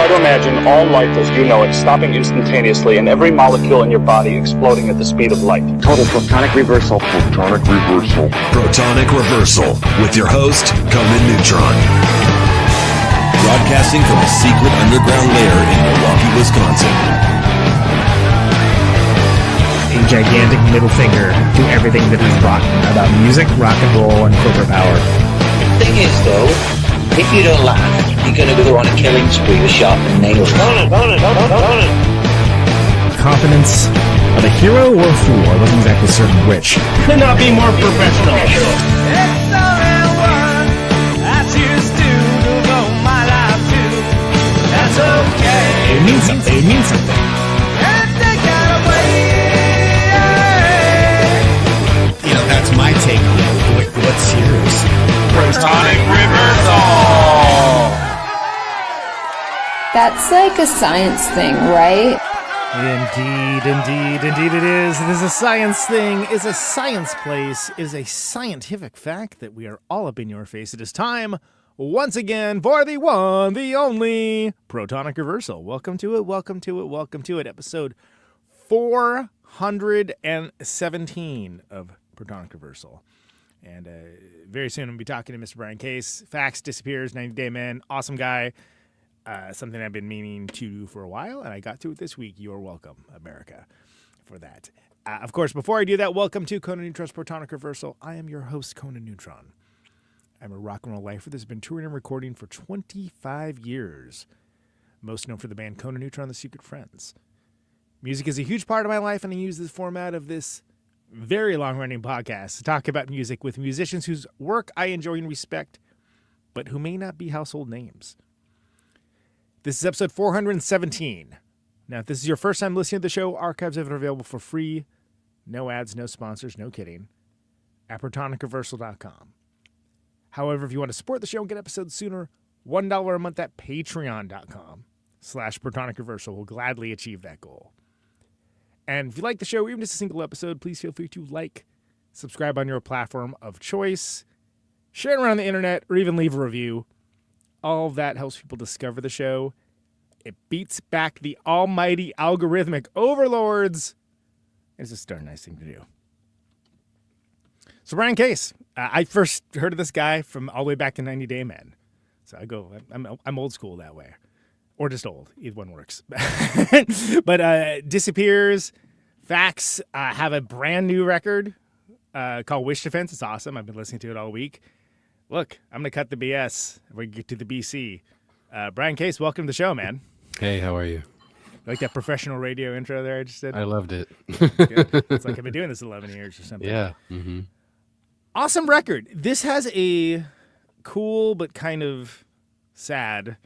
Try to imagine all life as you know it stopping instantaneously and every molecule in your body exploding at the speed of light. Total protonic reversal. Protonic reversal. Protonic reversal with your host, Conan Neutron. Broadcasting from a secret underground lair in Milwaukee, Wisconsin. A gigantic middle finger to everything that is rotten about music, rock and roll, and corporate power. The thing is, though, if you don't laugh, you're going to go on a killing spree with sharpened nails. Confidence of a hero or a fool, I wasn't exactly certain which. Could not be more professional. It means something. It means something. You know, that's my take on it. What's yours? Protonic reversal. That's like a science thing, right? Indeed it is. It is a science thing. It's a science place. It is a scientific fact that we are all up in your face. It is time once again for the one, the only Protonic Reversal. Welcome to it. Episode 417 of Protonic Reversal. And very soon we'll be talking to Mr. Brian Case. FACS disappears, 90-day man, awesome guy. Something I've been meaning to do for a while, and I got to it this week. You're welcome, America, for that. Of course, before I do that, welcome to Conan Neutron's Protonic Reversal. I am your host, Conan Neutron. I'm a rock and roll lifer that's been touring and recording for 25 years. Most known for the band Conan Neutron, The Secret Friends. Music is a huge part of my life, and I use this format of this very long-running podcast to talk about music with musicians whose work I enjoy and respect, but who may not be household names. This is episode 417. Now, if this is your first time listening to the show, archives are available for free. No ads, no sponsors, no kidding. At ProtonicReversal.com. However, if you want to support the show and get episodes sooner, $1 a month at Patreon.com/Protonic Reversal will gladly achieve that goal. And if you like the show, even just a single episode, please feel free to like, subscribe on your platform of choice, share it around the internet, or even leave a review. All of that helps people discover the show. It beats back the almighty algorithmic overlords. It's just a darn nice thing to do. So Brian Case, I first heard of this guy from all the way back to 90-day men. So I'm old school that way. Or just old. Either one works. But disappears. FACS have a brand new record called Wish Defense. It's awesome. I've been listening to it all week. Look, I'm going to cut the BS. We're going to get to the BC. Brian Case, welcome to the show, man. Hey, how are you? Like that professional radio intro there I just did? I loved it. Good. It's like I've been doing this 11 years or something. Yeah. Mm-hmm. Awesome record. This has a cool but kind of sad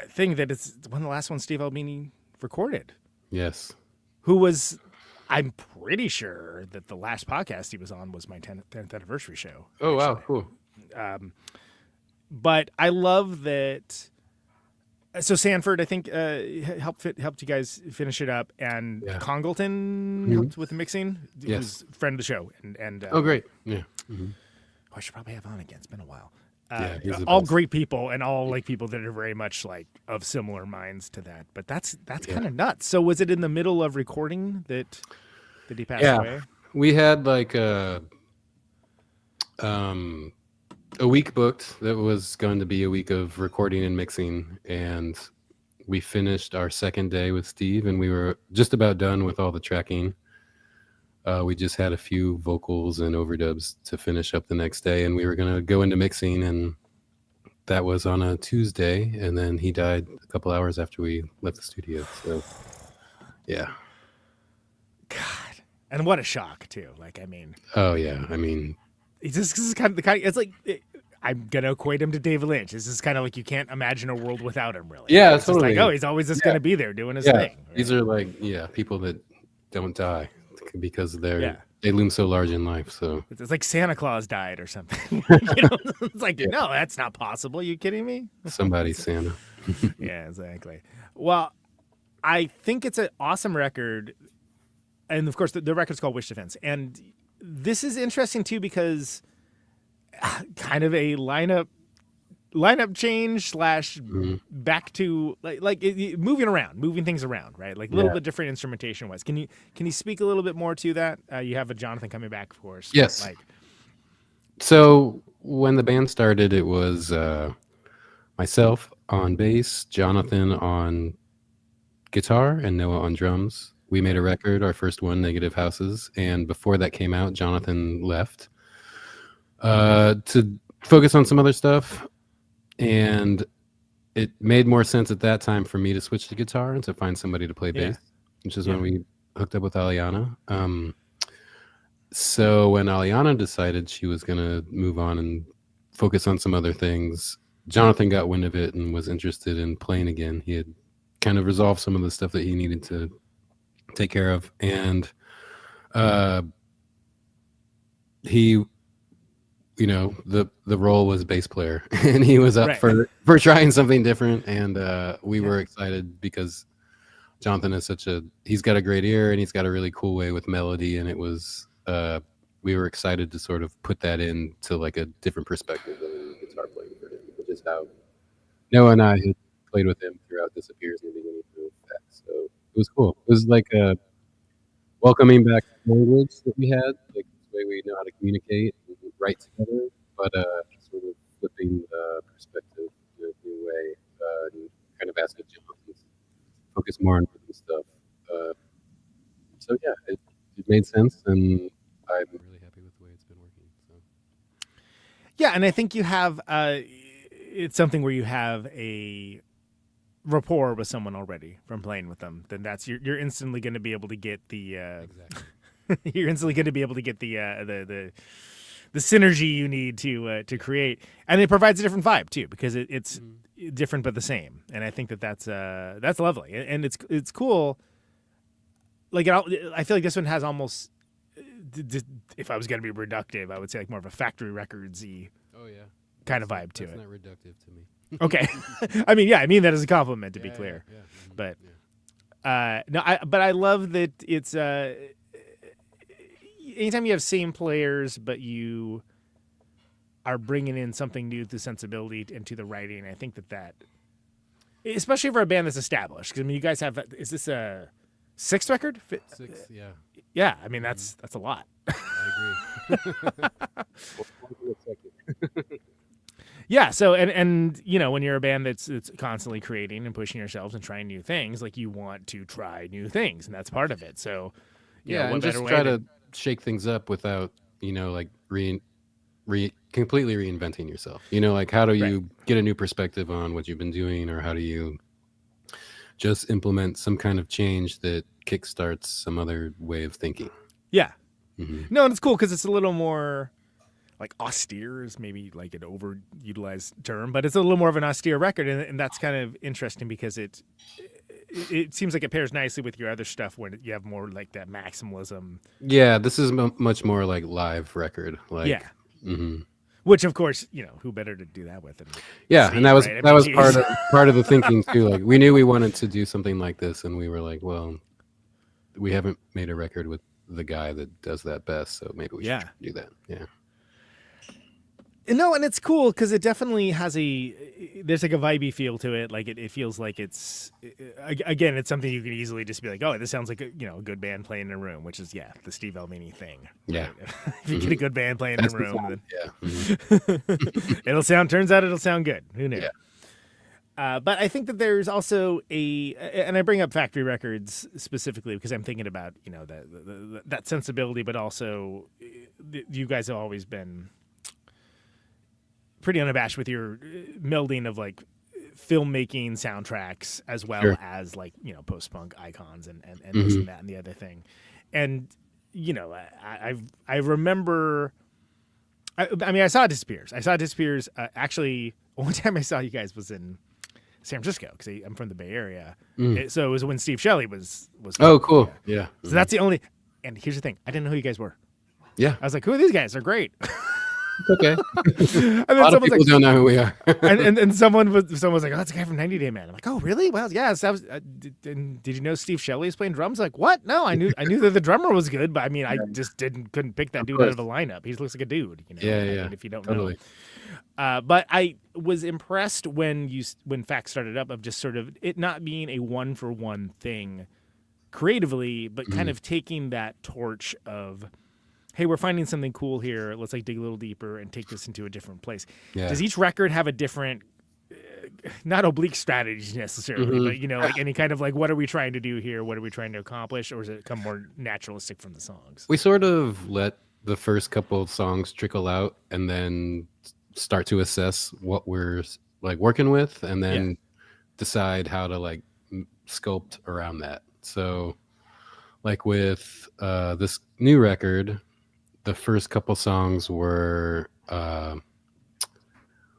thing that it's one of the last ones Steve Albini recorded. Yes. Who was, I'm pretty sure that the last podcast he was on was my 10th anniversary show. Oh, wow. Cool. But I love that. So Sanford, I think, helped you guys finish it up, and Congleton helped with the mixing. He was a friend of the show, and oh, great, yeah. Mm-hmm. I should probably have on again. It's been a while. All great people, and all like people that are very much like of similar minds to that. But that's kind of nuts. So was it in the middle of recording that he passed away? We had like a week booked that was going to be a week of recording and mixing, and we finished our second day with Steve, and we were just about done with all the tracking. We just had a few vocals and overdubs to finish up the next day, and we were going to go into mixing, and that was on a Tuesday, and then he died a couple hours after we left the studio. So, yeah. God, and what a shock too. Like, I mean. Oh yeah, I mean. This is kind of the kind. It's like I'm gonna equate him to David Lynch. This is kind of like you can't imagine a world without him, really. Yeah, it's totally. Just like, oh, he's always just gonna be there doing his thing. Right? These are like people that don't die because they loom so large in life. So it's like Santa Claus died or something. It's like no, that's not possible. Are you kidding me? Somebody's Santa. Yeah, exactly. Well, I think it's an awesome record, and of course the record's called Wish Defense, and this is interesting too because kind of a lineup lineup change / Mm-hmm. back to moving things around, right? Like a little bit different instrumentation wise. Can you speak a little bit more to that? You have a Johnathan coming back for us. Yes. Like, So when the band started, it was myself on bass, Johnathan on guitar, and Noah on drums. We made a record, our first one, Negative Houses, and before that came out, Johnathan left to focus on some other stuff, and it made more sense at that time for me to switch to guitar and to find somebody to play bass, which is when we hooked up with Aliana. So when Aliana decided she was going to move on and focus on some other things, Johnathan got wind of it and was interested in playing again. He had kind of resolved some of the stuff that he needed to take care of, and he, the role was bass player, and he was up for trying something different, and we were excited because Johnathan is he's got a great ear and he's got a really cool way with melody, and it was we were excited to sort of put that into like a different perspective than guitar playing for him, which is how Noah and I had played with him throughout Disappears in the beginning of FACS. So it was cool. It was like a welcoming back language that we had, like this way we know how to communicate and write together, but sort of flipping the perspective in a new way, and kind of asking Johnathan to focus more on rhythm stuff. So yeah, it made sense, and I'm really happy with the way it's been working. So. Yeah, and I think you have it's something where you have a rapport with someone already from playing with them. Then that's you're instantly going to be able to get the you're instantly going to be able to get the synergy you need to create, and it provides a different vibe too, because it's different but the same. And I think that's lovely, and it's cool. Like I feel like this one has almost, if I was going to be reductive, I would say like more of a Factory Records-y kind of vibe to it. That's not reductive to me. Okay. I mean that as a compliment, to be clear. Yeah. But but I love that it's anytime you have same players but you are bringing in something new to sensibility and to the writing, I think that especially for a band that's established, because I mean you guys have, is this a 6th record? 6, yeah. Yeah, I mean that's a lot. I agree. Yeah, so and when you're a band that's constantly creating and pushing yourselves and trying new things, like you want to try new things, and that's part of it. So and just try to shake things up without like completely reinventing yourself. Like how do you get a new perspective on what you've been doing, or how do you just implement some kind of change that kickstarts some other way of thinking? Yeah. Mm-hmm. No, and it's cool because it's a little more like austere is maybe like an overutilized term, but it's a little more of an austere record, and that's kind of interesting because it seems like it pairs nicely with your other stuff when you have more like that maximalism. Yeah, this is much more like live record. Like, yeah. Mm-hmm. Which of course, who better to do that with? Than and that was right? that was part of the thinking too. Like we knew we wanted to do something like this, and we were like, well, we haven't made a record with the guy that does that best, so maybe we should do that. Yeah. No, and it's cool because it definitely has there's like a vibey feel to it. Like it feels like it's something you can easily just be like, oh, this sounds like a good band playing in a room, which is the Steve Albini thing. Yeah, right? If you get a good band playing in a room, then turns out it'll sound good. Who knew? Yeah. But I think that there's also and I bring up Factory Records specifically because I'm thinking about that sensibility, but also you guys have always been pretty unabashed with your melding of like filmmaking soundtracks as well as like post-punk icons and this and that and the other thing. And I remember I saw Disappears. Actually one time I saw you guys was in San Francisco because I'm from the Bay Area. So it was when Steve Shelley was oh cool. Yeah. So that's the only, and here's the thing, I didn't know who you guys were. Yeah. I was like, who are these guys? They're great. Okay. And A then lot of someone's people like, don't know who we are. and someone was like, oh, that's a guy from 90 Day Man. I'm like, oh, really? Well, yeah. So that was, did you know Steve Shelley is playing drums? Like, what? No, I knew that the drummer was good, but I mean, I just couldn't pick that dude out of a lineup. He looks like a dude, you know. Yeah, I yeah. mean, if you don't Totally. know. But I was impressed when FACS started up of just sort of it not being a one for one thing creatively, but kind of taking that torch of, hey, we're finding something cool here. Let's like dig a little deeper and take this into a different place. Yeah. Does each record have a different, not oblique strategy necessarily, but you know, like any kind of like, what are we trying to do here? What are we trying to accomplish? Or does it come more naturalistic from the songs? We sort of let the first couple of songs trickle out and then start to assess what we're like working with, and then decide how to like sculpt around that. So like with this new record, the first couple songs were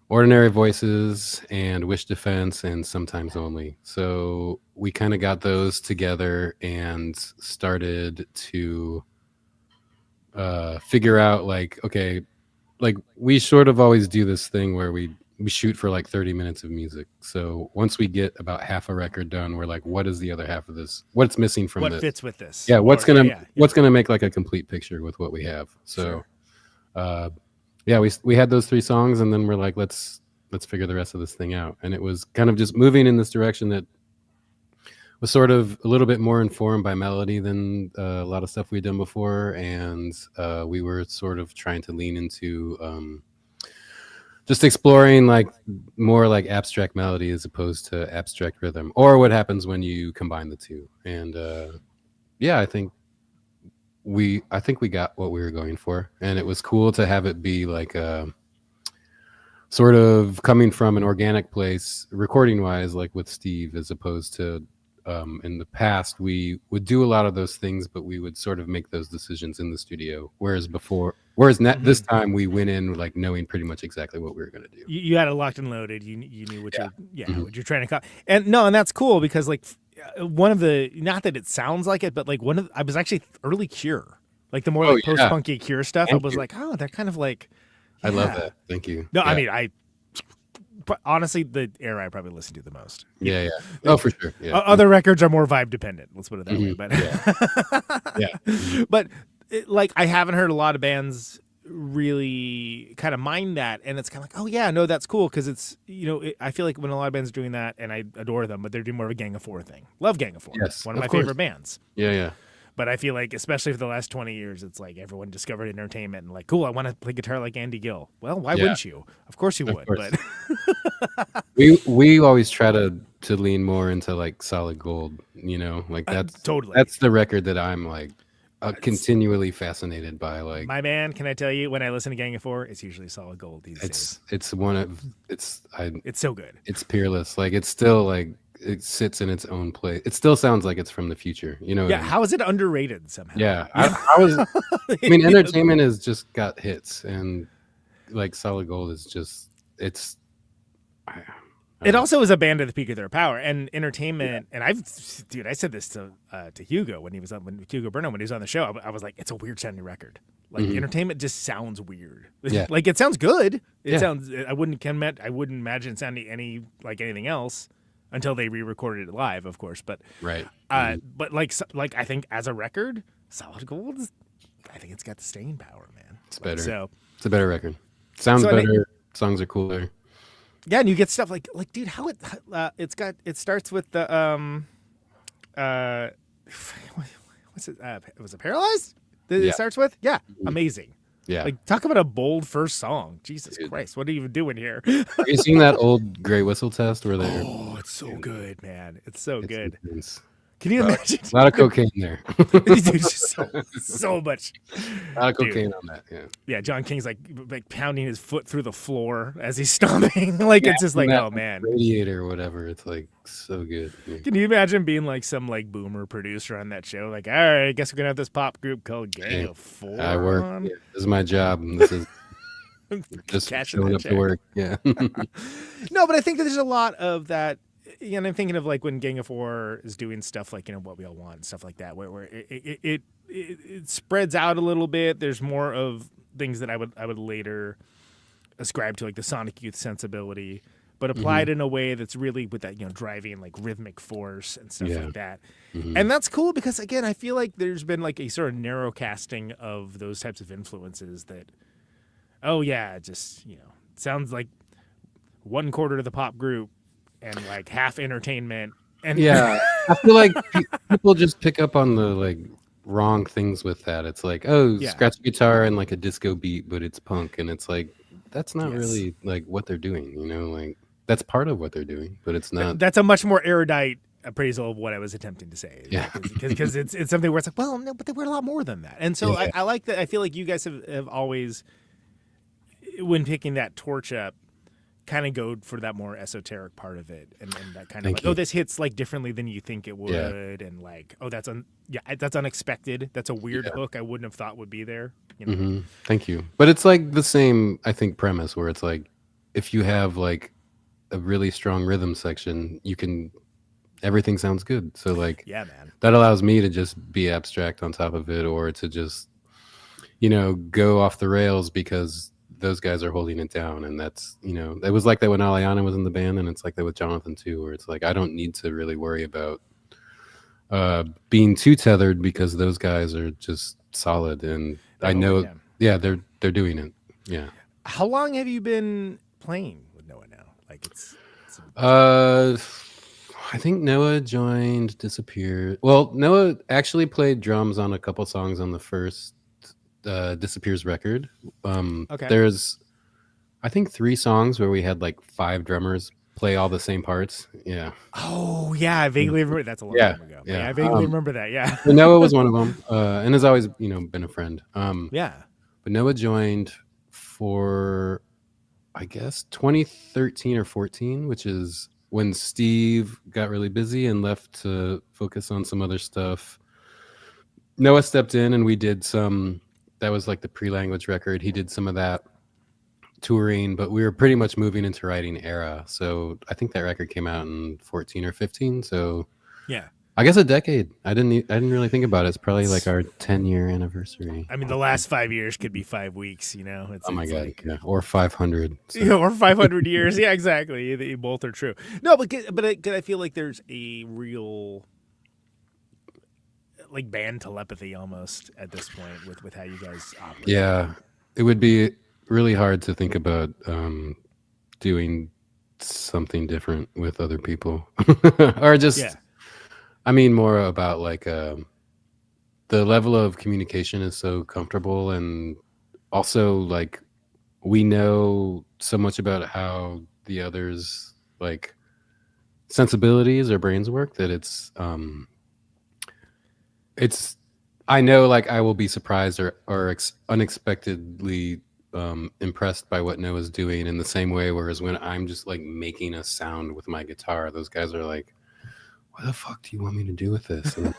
Ordinary Voices and Wish Defense and Sometimes Only. So we kind of got those together and started to figure out like, okay, like we sort of always do this thing where we shoot for like 30 minutes of music. So once we get about half a record done, we're like, what is the other half of this? What's missing from What this? fits with this? Yeah, what's Or- gonna make like a complete picture with what we have. So we had those 3 songs, and then we're like, let's figure the rest of this thing out. And it was kind of just moving in this direction that was sort of a little bit more informed by melody than a lot of stuff we'd done before, and we were sort of trying to lean into just exploring like more like abstract melody as opposed to abstract rhythm, or what happens when you combine the two. And I think we got what we were going for, and it was cool to have it be like sort of coming from an organic place, recording wise, like with Steve, as opposed to in the past we would do a lot of those things, but we would sort of make those decisions in the studio. Whereas this time we went in like knowing pretty much exactly what we were going to do. You had it locked and loaded. You knew what what you're trying to and that's cool because like one of the, not that it sounds like it, but like I was actually early Cure, like the more like post punky Cure stuff. I was like, oh, they're kind of like. I love that. Thank you. No, I mean honestly, the era I probably listened to the most. Yeah. Oh, for sure. Yeah. Other records are more vibe dependent. Let's put it that way. But but like I haven't heard a lot of bands really kind of mind that, and it's kind of like, oh yeah, no, that's cool because it's I feel like when a lot of bands are doing that, and I adore them, but they're doing more of a Gang of Four thing. Love Gang of Four. Yes, one of my favorite bands. Yeah. But I feel like, especially for the last 20 years, it's like everyone discovered entertainment and like, cool, I want to play guitar like Andy Gill. Well, why wouldn't you? Of course you would. Course. But we always try to lean more into like Solid Gold, like that's totally. That's the record that I'm like continually fascinated by. Like, my man, can I tell you, when I listen to Gang of Four, it's usually Solid Gold these days. It's so good. It's peerless. Like, it's still like, it sits in its own place. It still sounds like it's from the future. Yeah. I mean? How is it underrated somehow? Yeah. I mean, Entertainment has just got hits, and like Solid Gold is just, it's. It also is a band at the peak of their power, and Entertainment. And I said this to Hugo when Hugo Burnham, when he was on the show. I was like, it's a weird sounding record. Like Entertainment just sounds weird. Yeah. Like it sounds good. It sounds. I wouldn't imagine sounding anything else until they re-recorded it live, of course. But right. But like I think as a record, Solid Gold, I think it's got the staying power, man. It's better. So it's a better record. Sounds better. Songs are cooler. Yeah, and you get stuff like dude, how it starts with the what's it? Was it Paralyzed? It starts with amazing. Yeah, like talk about a bold first song. Jesus Christ, what are you even doing here? Have you seen that old Grey Whistle test where they're? Oh, it's so good, man. It's so good. Intense. Can you imagine? A lot of cocaine there. Dude, so much. A lot of cocaine on that. Yeah. Yeah, John King's like pounding his foot through the floor as he's stomping. Like it's just like, oh man, radiator or whatever. It's like so good. Yeah. Can you imagine being like some like boomer producer on that show? Like, all right, I guess we're gonna have this pop group called Gang of Four. I work. Yeah, this is my job. This is just showing up to work. Yeah. No, but I think that there's a lot of that. And I'm thinking of like when Gang of Four is doing stuff like, What We All Want and stuff like that, where it spreads out a little bit. There's more of things that I would later ascribe to like the Sonic Youth sensibility, but applied in a way that's really with that, driving like rhythmic force and stuff like that. And that's cool because again, I feel like there's been like a sort of narrow casting of those types of influences that, just, sounds like 1/4 of the pop group and like half entertainment. And I feel like people just pick up on the like wrong things with that. It's like, scratch guitar and like a disco beat, but it's punk. And it's like, that's not really like what they're doing, like that's part of what they're doing, but it's not. That's a much more erudite appraisal of what I was attempting to say. Yeah. Because it's something where it's like, well, no, but they were a lot more than that. And so I like that. I feel like you guys have always, when picking that torch up, kind of go for that more esoteric part of it. And that kind of like, this hits like differently than you think it would. And like, that's unexpected. That's a weird hook I wouldn't have thought would be there. Thank you. But it's like the same, I think, premise where it's like, if you have like a really strong rhythm section, everything sounds good. So like, that allows me to just be abstract on top of it, or to just, go off the rails because those guys are holding it down. And that's, it was like that when Aliana was in the band, and it's like that with Johnathan too, where it's like, I don't need to really worry about being too tethered because those guys are just solid. And I know, they're doing it. Yeah. How long have you been playing with Noah now? Like I think Noah joined Disappear. Well, Noah actually played drums on a couple songs on the first Disappears record. There's, I think, 3 songs where we had like 5 drummers play all the same parts. Yeah. Oh yeah, I vaguely remember. That's a long time ago. Yeah, I vaguely remember that. Yeah. Noah was one of them, and has always been a friend. But Noah joined for, I guess, 2013 or 14, which is when Steve got really busy and left to focus on some other stuff. Noah stepped in and we did that was like the pre-language record. He did some of that touring, but we were pretty much moving into writing era. So I think that record came out in 14 or 15. So I guess a decade. I didn't really think about it. It's probably like our 10-year anniversary. I mean, the last 5 years could be 5 weeks, It's, oh my God. Like, or 500. So. Or 500 years. Yeah, exactly. Both are true. No, but I feel like there's a real like band telepathy almost at this point with how you guys operate. Yeah, it would be really hard to think about doing something different with other people, or just. I mean, more about like the level of communication is so comfortable, and also like we know so much about how the others like sensibilities or brains work that it's I know like I will be surprised or unexpectedly impressed by what Noah's doing in the same way, whereas when I'm just like making a sound with my guitar, those guys are like, what the fuck do you want me to do with this? And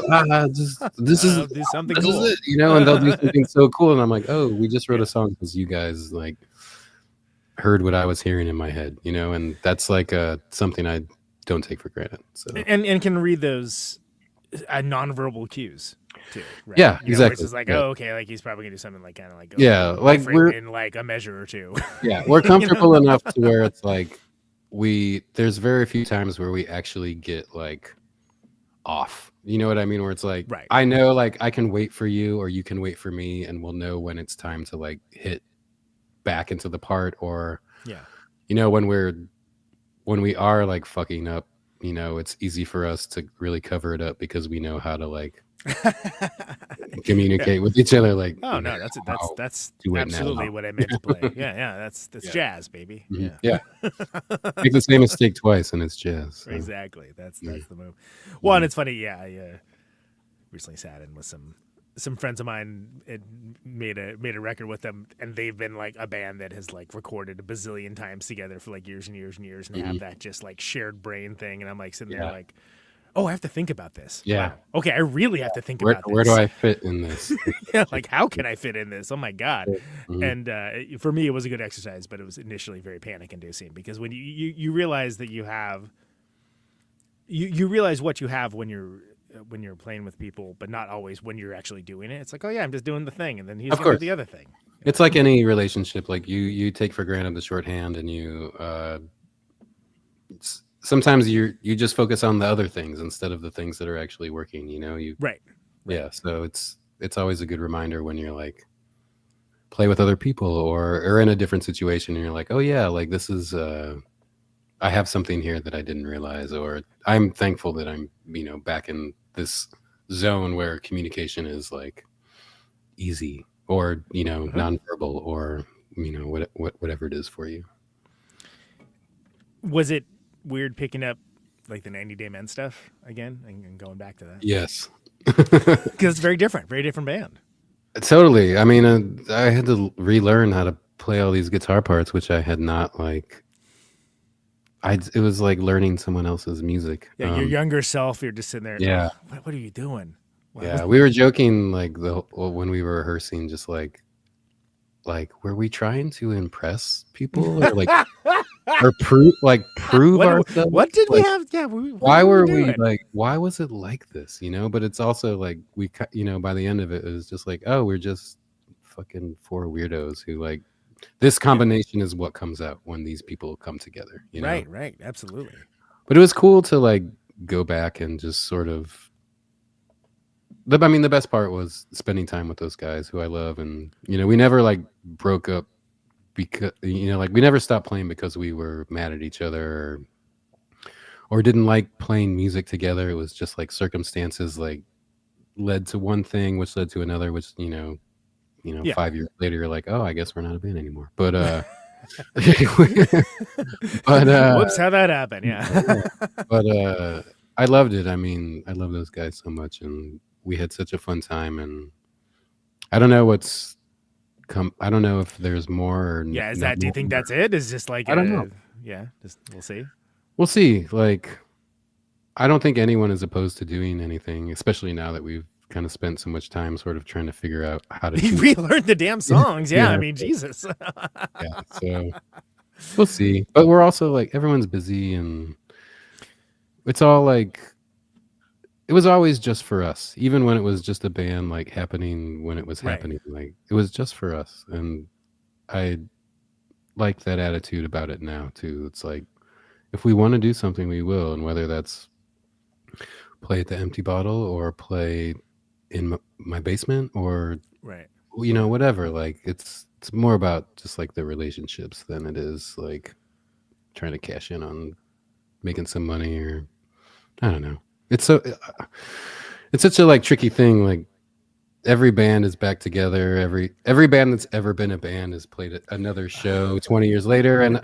like, this is do something this cool. is it, and they'll do something so cool, and I'm like, oh, we just wrote a song because you guys like heard what I was hearing in my head, and that's like something I don't take for granted. So and can read those nonverbal cues too. Right? Yeah, exactly. It's just like, oh, okay, like he's probably gonna do something like kind of like like we're in like a measure or two. Yeah, we're comfortable enough to where it's like. There's very few times where we actually get like off, you know what I mean, where it's like, right. I know like I can wait for you or you can wait for me, and we'll know when it's time to like hit back into the part, or when we are like fucking up, it's easy for us to really cover it up because we know how to like communicate with each other. Like, oh no, that's absolutely what I meant to play. That's jazz, baby. Yeah. Make the same mistake twice and it's jazz. So. Exactly. That's the move. Well, and it's funny. I recently sat in with some friends of mine and made a record with them, and they've been like a band that has like recorded a bazillion times together for like years and years and years, and have that just like shared brain thing. And I'm like sitting there like, oh, I have to think about this. Yeah. Wow. Okay, I really have to think about this. Where do I fit in this? Like, how can I fit in this? Oh my God. And for me, it was a good exercise, but it was initially very panic-inducing because when you realize that you have, you realize what you have when you're when you're playing with people, but not always when you're actually doing it. It's like, oh yeah, I'm just doing the thing, and then he's Of going to do course. the other thing. It's like any relationship. Like you take for granted the shorthand, and you sometimes you just focus on the other things instead of the things that are actually working. Right. Yeah. So it's always a good reminder when you're like play with other people or in a different situation, and you're like, oh yeah, like this is I have something here that I didn't realize, or I'm thankful that I'm back in this zone where communication is like easy, or nonverbal, or whatever it is for you. Was it weird picking up like the 90 Day Men stuff again and going back to that? Yes. Because it's very different band. Totally. I mean, I had to relearn how to play all these guitar parts, which I had not like. It was like learning someone else's music. Yeah, your younger self, you're just sitting there. Yeah. What are you doing? Wow. Yeah, we were joking like when we were rehearsing, just like were we trying to impress people or like or prove ourselves? What did we have? Yeah, why were we like? Why was it like this? But it's also like we, by the end of it, it was just like, oh, we're just fucking four weirdos who like this combination is what comes out when these people come together. Right, absolutely. But it was cool to like go back and just sort of. The best part was spending time with those guys who I love, and we never like broke up because like we never stopped playing because we were mad at each other or didn't like playing music together. It was just like circumstances like led to one thing, which led to another, which 5 years later you're like, oh, I guess we're not a band anymore. But whoops, how'd that happen? Yeah. But I loved it. I mean, I love those guys so much, and we had such a fun time, and I don't know what's come. I don't know if there's more. Or do you think that's it? Is just like I don't know. Yeah, just we'll see. We'll see. Like, I don't think anyone is opposed to doing anything, especially now that we've kind of spent so much time sort of trying to figure out how to relearn the damn songs. Yeah, I mean, Jesus. Yeah, so we'll see. But we're also like everyone's busy, and it's all like. It was always just for us, even when it was just a band like happening when it was happening. Like it was just for us, and I like that attitude about it now too. It's like if we want to do something, we will, and whether that's play at the Empty Bottle or play in my basement or whatever. Like it's more about just like the relationships than it is like trying to cash in on making some money or I don't know. It's such a like tricky thing. Like every band is back together. Every band that's ever been a band has played at another show 20 years later. And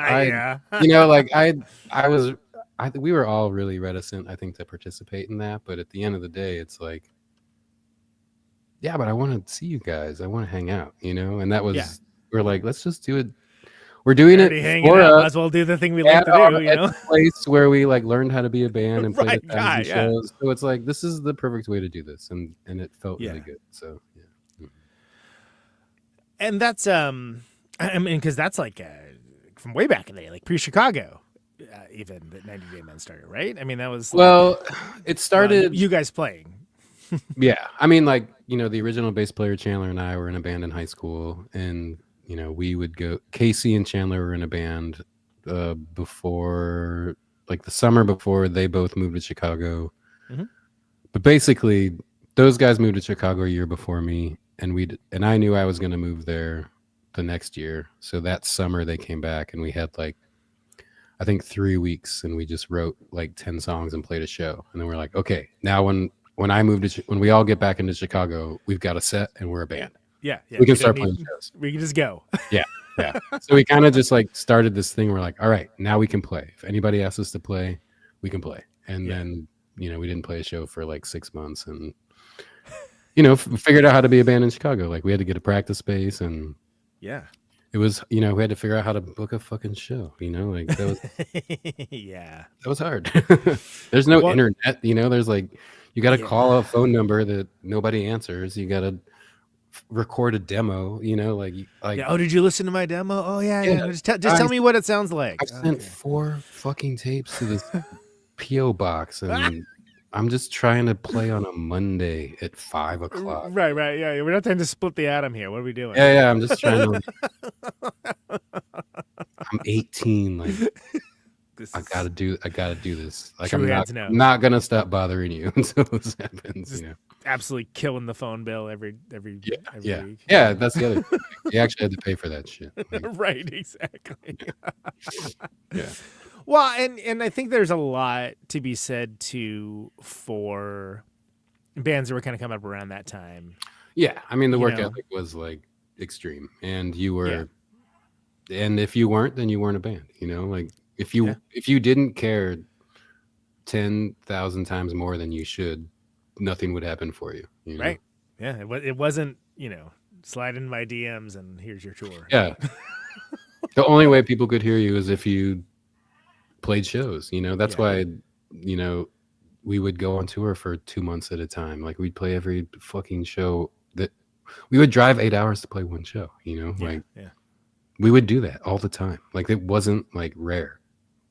we were all really reticent, I think, to participate in that. But at the end of the day, it's like, yeah, but I want to see you guys. I want to hang out, and that was, we're like, let's just do it. We're doing it for us. Might as well do the thing we like to do, At the place where we like learned how to be a band and play the shows. So it's like this is the perfect way to do this, and it felt really good. So yeah. And that's I mean, because that's like from way back in the day, like pre-Chicago, even the 90 Day Men started, right? I mean, that was it started you guys playing. Yeah, I mean, like the original bass player Chandler and I were in a band in high school, and we would go. Casey and Chandler were in a band before, like the summer before they both moved to Chicago. Mm-hmm. But basically, those guys moved to Chicago a year before me, and I knew I was going to move there the next year. So that summer they came back, and we had like, I think 3 weeks, and we just wrote like 10 songs and played a show. And then we're like, okay, now when we all get back into Chicago, we've got a set and we're a band. Yeah. We can start playing shows. We can just go. Yeah. So we kind of just like started this thing. We're like, all right, now we can play. If anybody asks us to play, we can play. And then, we didn't play a show for like 6 months, and figured out how to be a band in Chicago. Like we had to get a practice space, and it was, we had to figure out how to book a fucking show. Like that was, that was hard. There's no internet. There's like you got to call a phone number that nobody answers. You got to record a demo, oh, did you listen to my demo? Oh yeah. Just tell me what it sounds like. I sent 4 fucking tapes to this PO box, and I'm just trying to play on a Monday at 5 o'clock. Right. Yeah, we're not trying to split the atom here. What are we doing? Yeah. I'm just trying to. I'm 18. Like I gotta do this. Like True I'm hands not, now. not gonna stop bothering you until this happens. Just You know. absolutely killing the phone bill every Yeah. week. Yeah. That's the other thing. You actually had to pay for that shit. Like, Right, exactly. yeah. Well, and I think there's a lot to be said too for bands that were kind of coming up around that time. Yeah. I mean, the You work know. ethic was like extreme, and you were, and if you weren't, then you weren't a band. You know, like if you didn't care 10,000 times more than you should, nothing would happen for you. You know? Right. Yeah. It wasn't, slide in my DMs and here's your tour. Yeah. The only way people could hear you is if you played shows. That's why, we would go on tour for 2 months at a time. Like we'd play every fucking show that we would drive 8 hours to play one show, we would do that all the time. Like it wasn't like rare.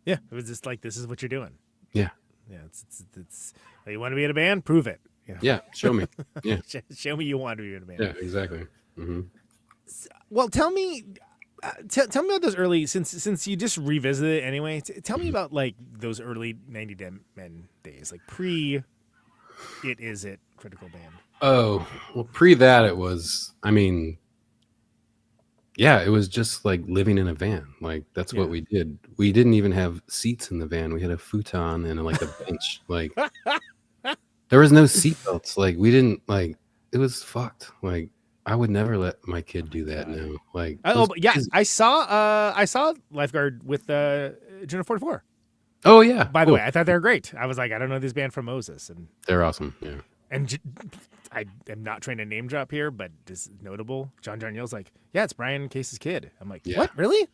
Yeah. It was just like, this is what you're doing. Yeah. Yeah. It's you want to be in a band? Prove it. Yeah. Show me. Yeah. Show me you want to be in a band. Yeah, exactly. Mm-hmm. Well, tell me tell me about those early, since you just revisited it anyway. Tell me about like those early 90 Day Men days, like pre It Is It Critical Band. Oh, well, pre that it was. I mean, yeah, it was just like living in a van. Like that's what we did. We didn't even have seats in the van. We had a futon and like a bench. Like there was no seatbelts. Like we didn't like. It was fucked. Like I would never let my kid do that now. Like I saw Lifeguard with Juno 44. Oh yeah. By the way, I thought they were great. I was like, I don't know this band from Moses, and they're awesome. Yeah. And I am not trying to name drop here, but this is notable. John Yell's like, yeah, it's Brian Case's kid. I'm like, what? Really?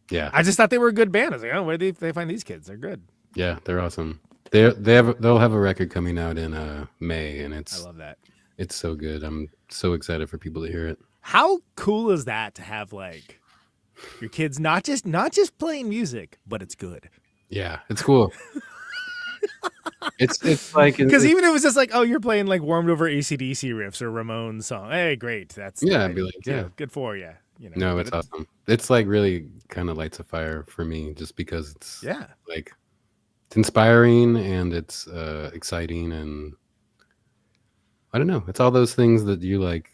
Yeah. I just thought they were a good band. I was like, oh, where do they find these kids? They're good. Yeah, they're awesome. They'll have a record coming out in May, and I love that. It's so good. I'm so excited for people to hear it. How cool is that to have like your kids not just playing music, but it's good. Yeah, it's cool. It's like because even if it was just like, oh, you're playing like warmed over AC/DC riffs or Ramones song. Hey, great. That's I'd be like, yeah, good for you. No, it's awesome. It's like really kind of lights a fire for me, just because it's like it's inspiring and it's exciting, and I don't know. It's all those things that you like.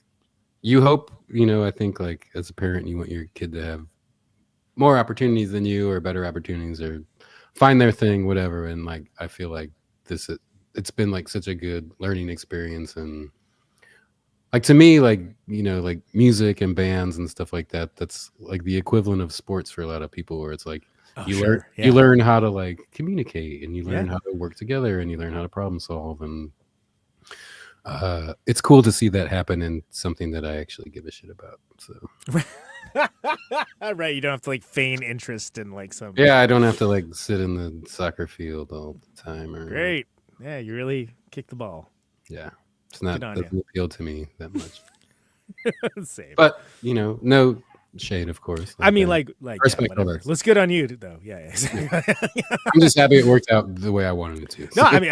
You hope, I think like as a parent, you want your kid to have more opportunities than you, or better opportunities, or find their thing, whatever. And like, I feel like it's been like such a good learning experience. And like, to me, like, like music and bands and stuff like that, that's like the equivalent of sports for a lot of people, where it's like, you learn how to like communicate, and you learn how to work together, and you learn how to problem solve. And it's cool to see that happen in something that I actually give a shit about. So right, you don't have to like feign interest in like some. Yeah, I don't have to like sit in the soccer field all the time. Great, yeah, you really kick the ball. Yeah, it's not doesn't appeal to me that much. Same, but no shade, of course. I mean, like respect others. Looks good on you, though. Yeah. I'm just happy it worked out the way I wanted it to. No, I mean,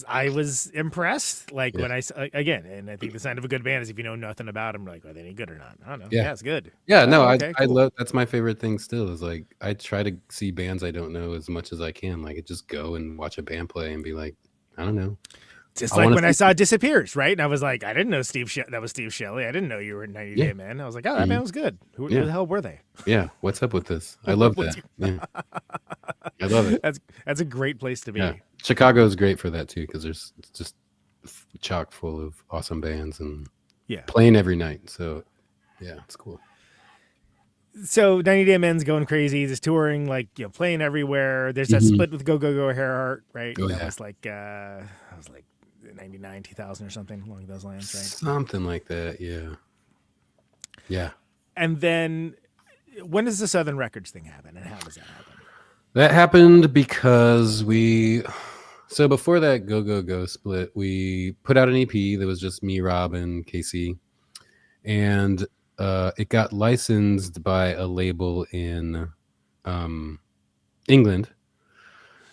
I was impressed. Like when I again, and I think the sign of a good band is if you know nothing about them, like, are they any good or not? I don't know. Yeah, it's good. Yeah, no, okay, I cool. love. That's my favorite thing. Still, is like I try to see bands I don't know as much as I can. Like, just go and watch a band play and be like, I don't know. Just like when I saw Disappears, right? And I was like, I didn't know that was Steve Shelley. I didn't know you were 90 Day Man. I was like, oh, that band was good. Who the hell were they? Yeah, what's up with this? I love that. Yeah. I love it. That's a great place to be. Yeah. Chicago is great for that too, because there's just chock full of awesome bands and playing every night. So yeah, it's cool. So 90 Day Men's going crazy. Just touring, like playing everywhere. There's that split with Go Go Go Hairheart, right? Oh, that was like 99, 2000 or something along those lines, right? Something like that, yeah. And then when does the Southern Records thing happen, and how does that happen? That happened because so before that Go Go Go split, we put out an EP that was just me, Rob, and Casey, and it got licensed by a label in England.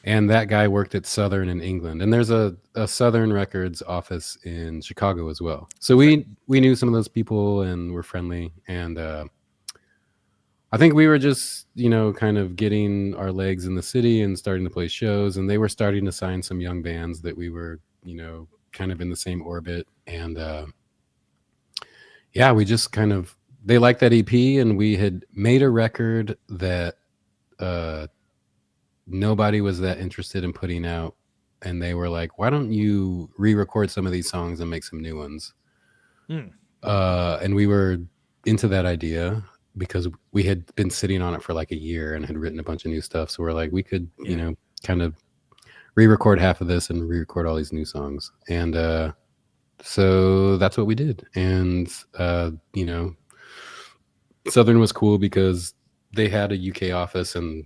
And that guy worked at Southern in England, and there's a Southern Records office in Chicago as well. So we knew some of those people and were friendly, and I think we were just, kind of getting our legs in the city and starting to play shows, and they were starting to sign some young bands that we were, kind of in the same orbit. And we just they liked that EP, and we had made a record that nobody was that interested in putting out. And they were like, why don't you re-record some of these songs and make some new ones? And we were into that idea because we had been sitting on it for like a year and had written a bunch of new stuff. So we're like, we could, kind of re-record half of this and re-record all these new songs. And so that's what we did. And, Southern was cool because they had a UK office, and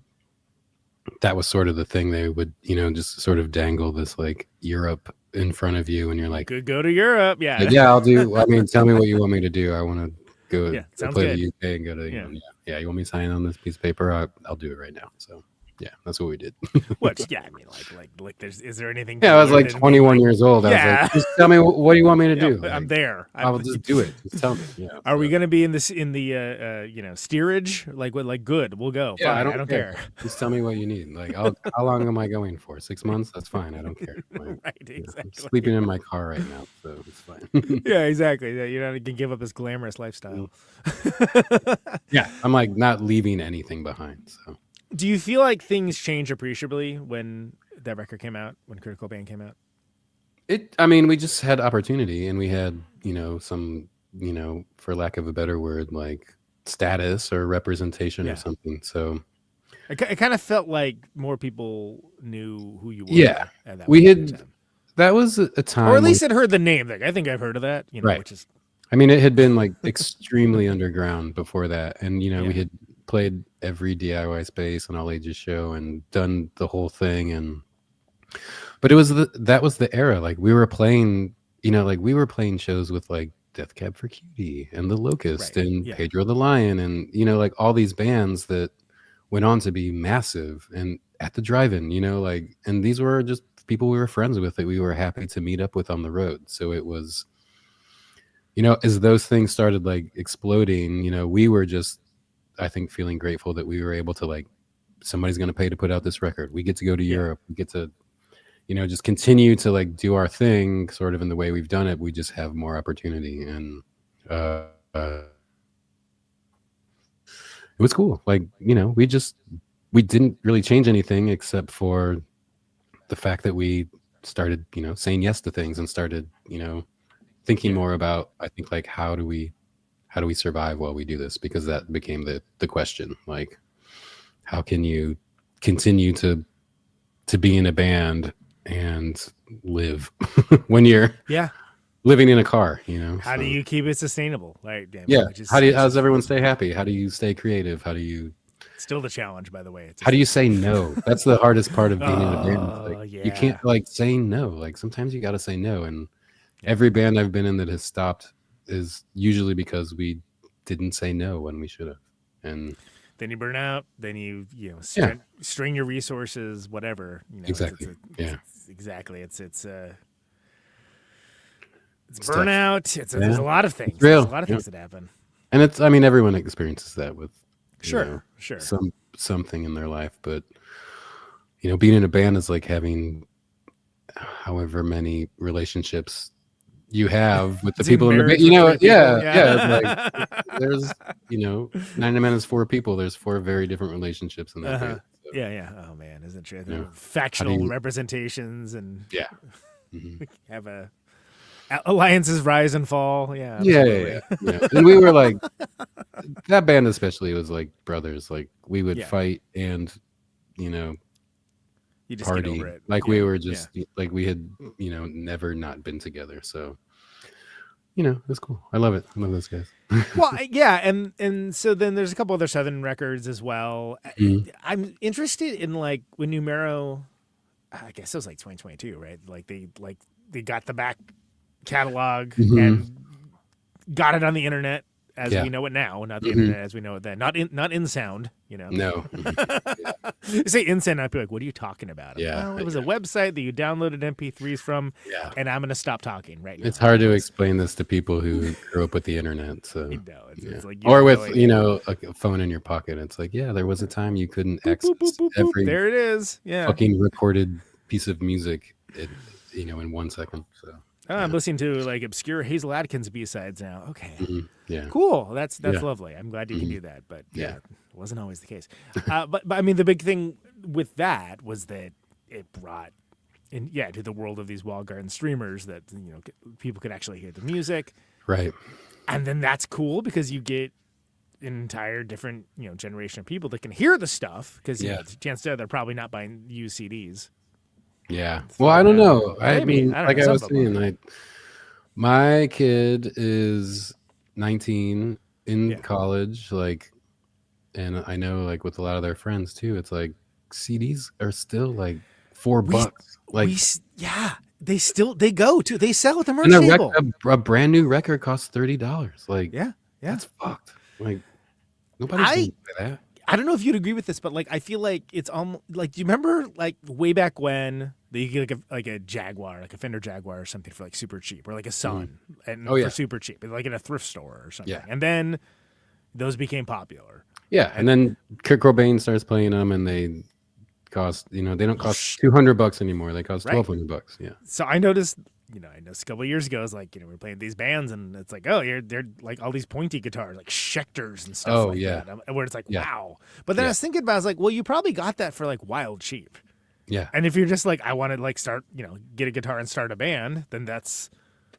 that was sort of the thing. They would, just sort of dangle this like Europe in front of you, and you're like, "Could go to Europe, yeah." Like, yeah, I'll do. I mean, tell me what you want me to do. I want to go play good. the UK and go to England. Yeah. You want me to sign on this piece of paper? I'll do it right now. So yeah, that's what we did. What? Yeah, I mean, like, is there anything? Yeah, I was like 21 years old. I was like, just tell me what do you want me to do? Like, I'm there. I will just do it. Just tell me. Yeah. Are we going to be in the steerage? Like what? Like good. We'll go. Yeah, fine, I don't care. Just tell me what you need. Like, how long am I going for? 6 months? That's fine. I don't care. Like, Right. Exactly. I'm sleeping in my car right now, so it's fine. Yeah, exactly. Yeah, you're not going to give up this glamorous lifestyle. Yeah, I'm like not leaving anything behind. So. Do you feel like things changed appreciably when that record came out, when Critical Band came out? We just had opportunity, and we had, some, for lack of a better word, like status or representation or something. So it kind of felt like more people knew who you were. Yeah, at that we point had. That was a time, or at least had heard the name. Like, I think I've heard of that. Right. Which is. It had been like extremely underground before that, and we had played every DIY space and all ages show and done the whole thing, but it was that was the era. Like we were playing, we were playing shows with like Death Cab for Cutie and The Locust and Pedro the Lion, and like all these bands that went on to be massive and at the drive-in, and these were just people we were friends with that we were happy to meet up with on the road. So it was, as those things started like exploding, we were just, I think, feeling grateful that we were able to, like, somebody's going to pay to put out this record. We get to go to Europe. We get to, just continue to like do our thing sort of in the way we've done it. We just have more opportunity, and it was cool. Like, we didn't really change anything except for the fact that we started, saying yes to things and started, thinking more about, I think, like, how do we survive while we do this? Because that became the question. Like, how can you continue to be in a band and live when you're living in a car? How do you keep it sustainable? Like, how's everyone stay happy? How do you stay creative? How do you still the challenge, by the way? How do you say no? That's the hardest part of being in a band. Like, you can't like say no. Like, sometimes you got to say no, and every band I've been in that has stopped is usually because we didn't say no when we should have. And then you burn out, then you string your resources, whatever. Exactly. Exactly. It's burnout. There's a lot of things. There's a lot of things that happen. And it's, everyone experiences that with sure. something in their life, but being in a band is like having however many relationships you have with the people in the band. Like, there's 90 minutes 4 people. There's 4 very different relationships in that band. So. Yeah. Oh man, isn't it true? Factional representations and have alliances rise and fall. Yeah. And we were like, that band especially was like brothers. Like, we would fight and you just party. Get over it. Like, we were just like, we had never not been together. So it's cool. I love it. I love those guys. Well, yeah, and so then there's a couple other Southern records as well. I'm interested in, like, when Numero, I guess it was like 2022, right? Like they got the back catalog and got it on the internet. as Yeah. we know it now, not the internet as we know it then. Not in sound, you know. No. You say in sound, I'd be like, what are you talking about? Yeah, Well, it was a website that you downloaded MP3s from, Yeah. and I'm going to stop talking right now. It's hard to explain this to people who grew up with the internet. So, No, it's like or have with no idea. a phone in your pocket. It's like, yeah, there was a time you couldn't Boop, access boop, boop, boop, boop. every There it is. Yeah. fucking recorded piece of music, in 1 second. So, Oh, I'm listening to like obscure Hazel Adkins B-sides now. Okay. yeah, Cool. That's Yeah. lovely. I'm glad you can do that. But Yeah. it wasn't always the case. But I mean, the big thing with that was that it brought to the world of these walled garden streamers that people could actually hear the music, right. and then that's cool because you get an entire different generation of people that can hear the stuff because chances are they're probably not buying used CDs. Yeah. Well, I don't know. I Maybe. mean, I don't like know. I Some was people saying, my kid is 19 in college, and I know, like, with a lot of their friends too, it's like CDs are still like $4. Like, they go to they sell at the merch and table. a brand new record costs $30. Like, Yeah. that's fucked. Like, nobody's gonna buy that. I don't know if you'd agree with this, but like I feel like it's almost like, do you remember like way back when you get like a Jaguar, like a Fender Jaguar or something for like super cheap, or like a Sun and for super cheap, like in a thrift store or something. Yeah. And then those became popular. Yeah, and then Kurt Cobain starts playing them, and they cost they don't cost $200 anymore. They cost $1,200. Yeah. So I noticed, I noticed a couple of years ago, I was like, we're playing these bands, and it's like, oh, they're like all these pointy guitars, like Schecters and stuff. Oh, like yeah. that. Where it's like, Yeah. wow. But then I was thinking about, I was like, well, you probably got that for like wild cheap. Yeah. And if you're just like, I want to like start, get a guitar and start a band, then that's,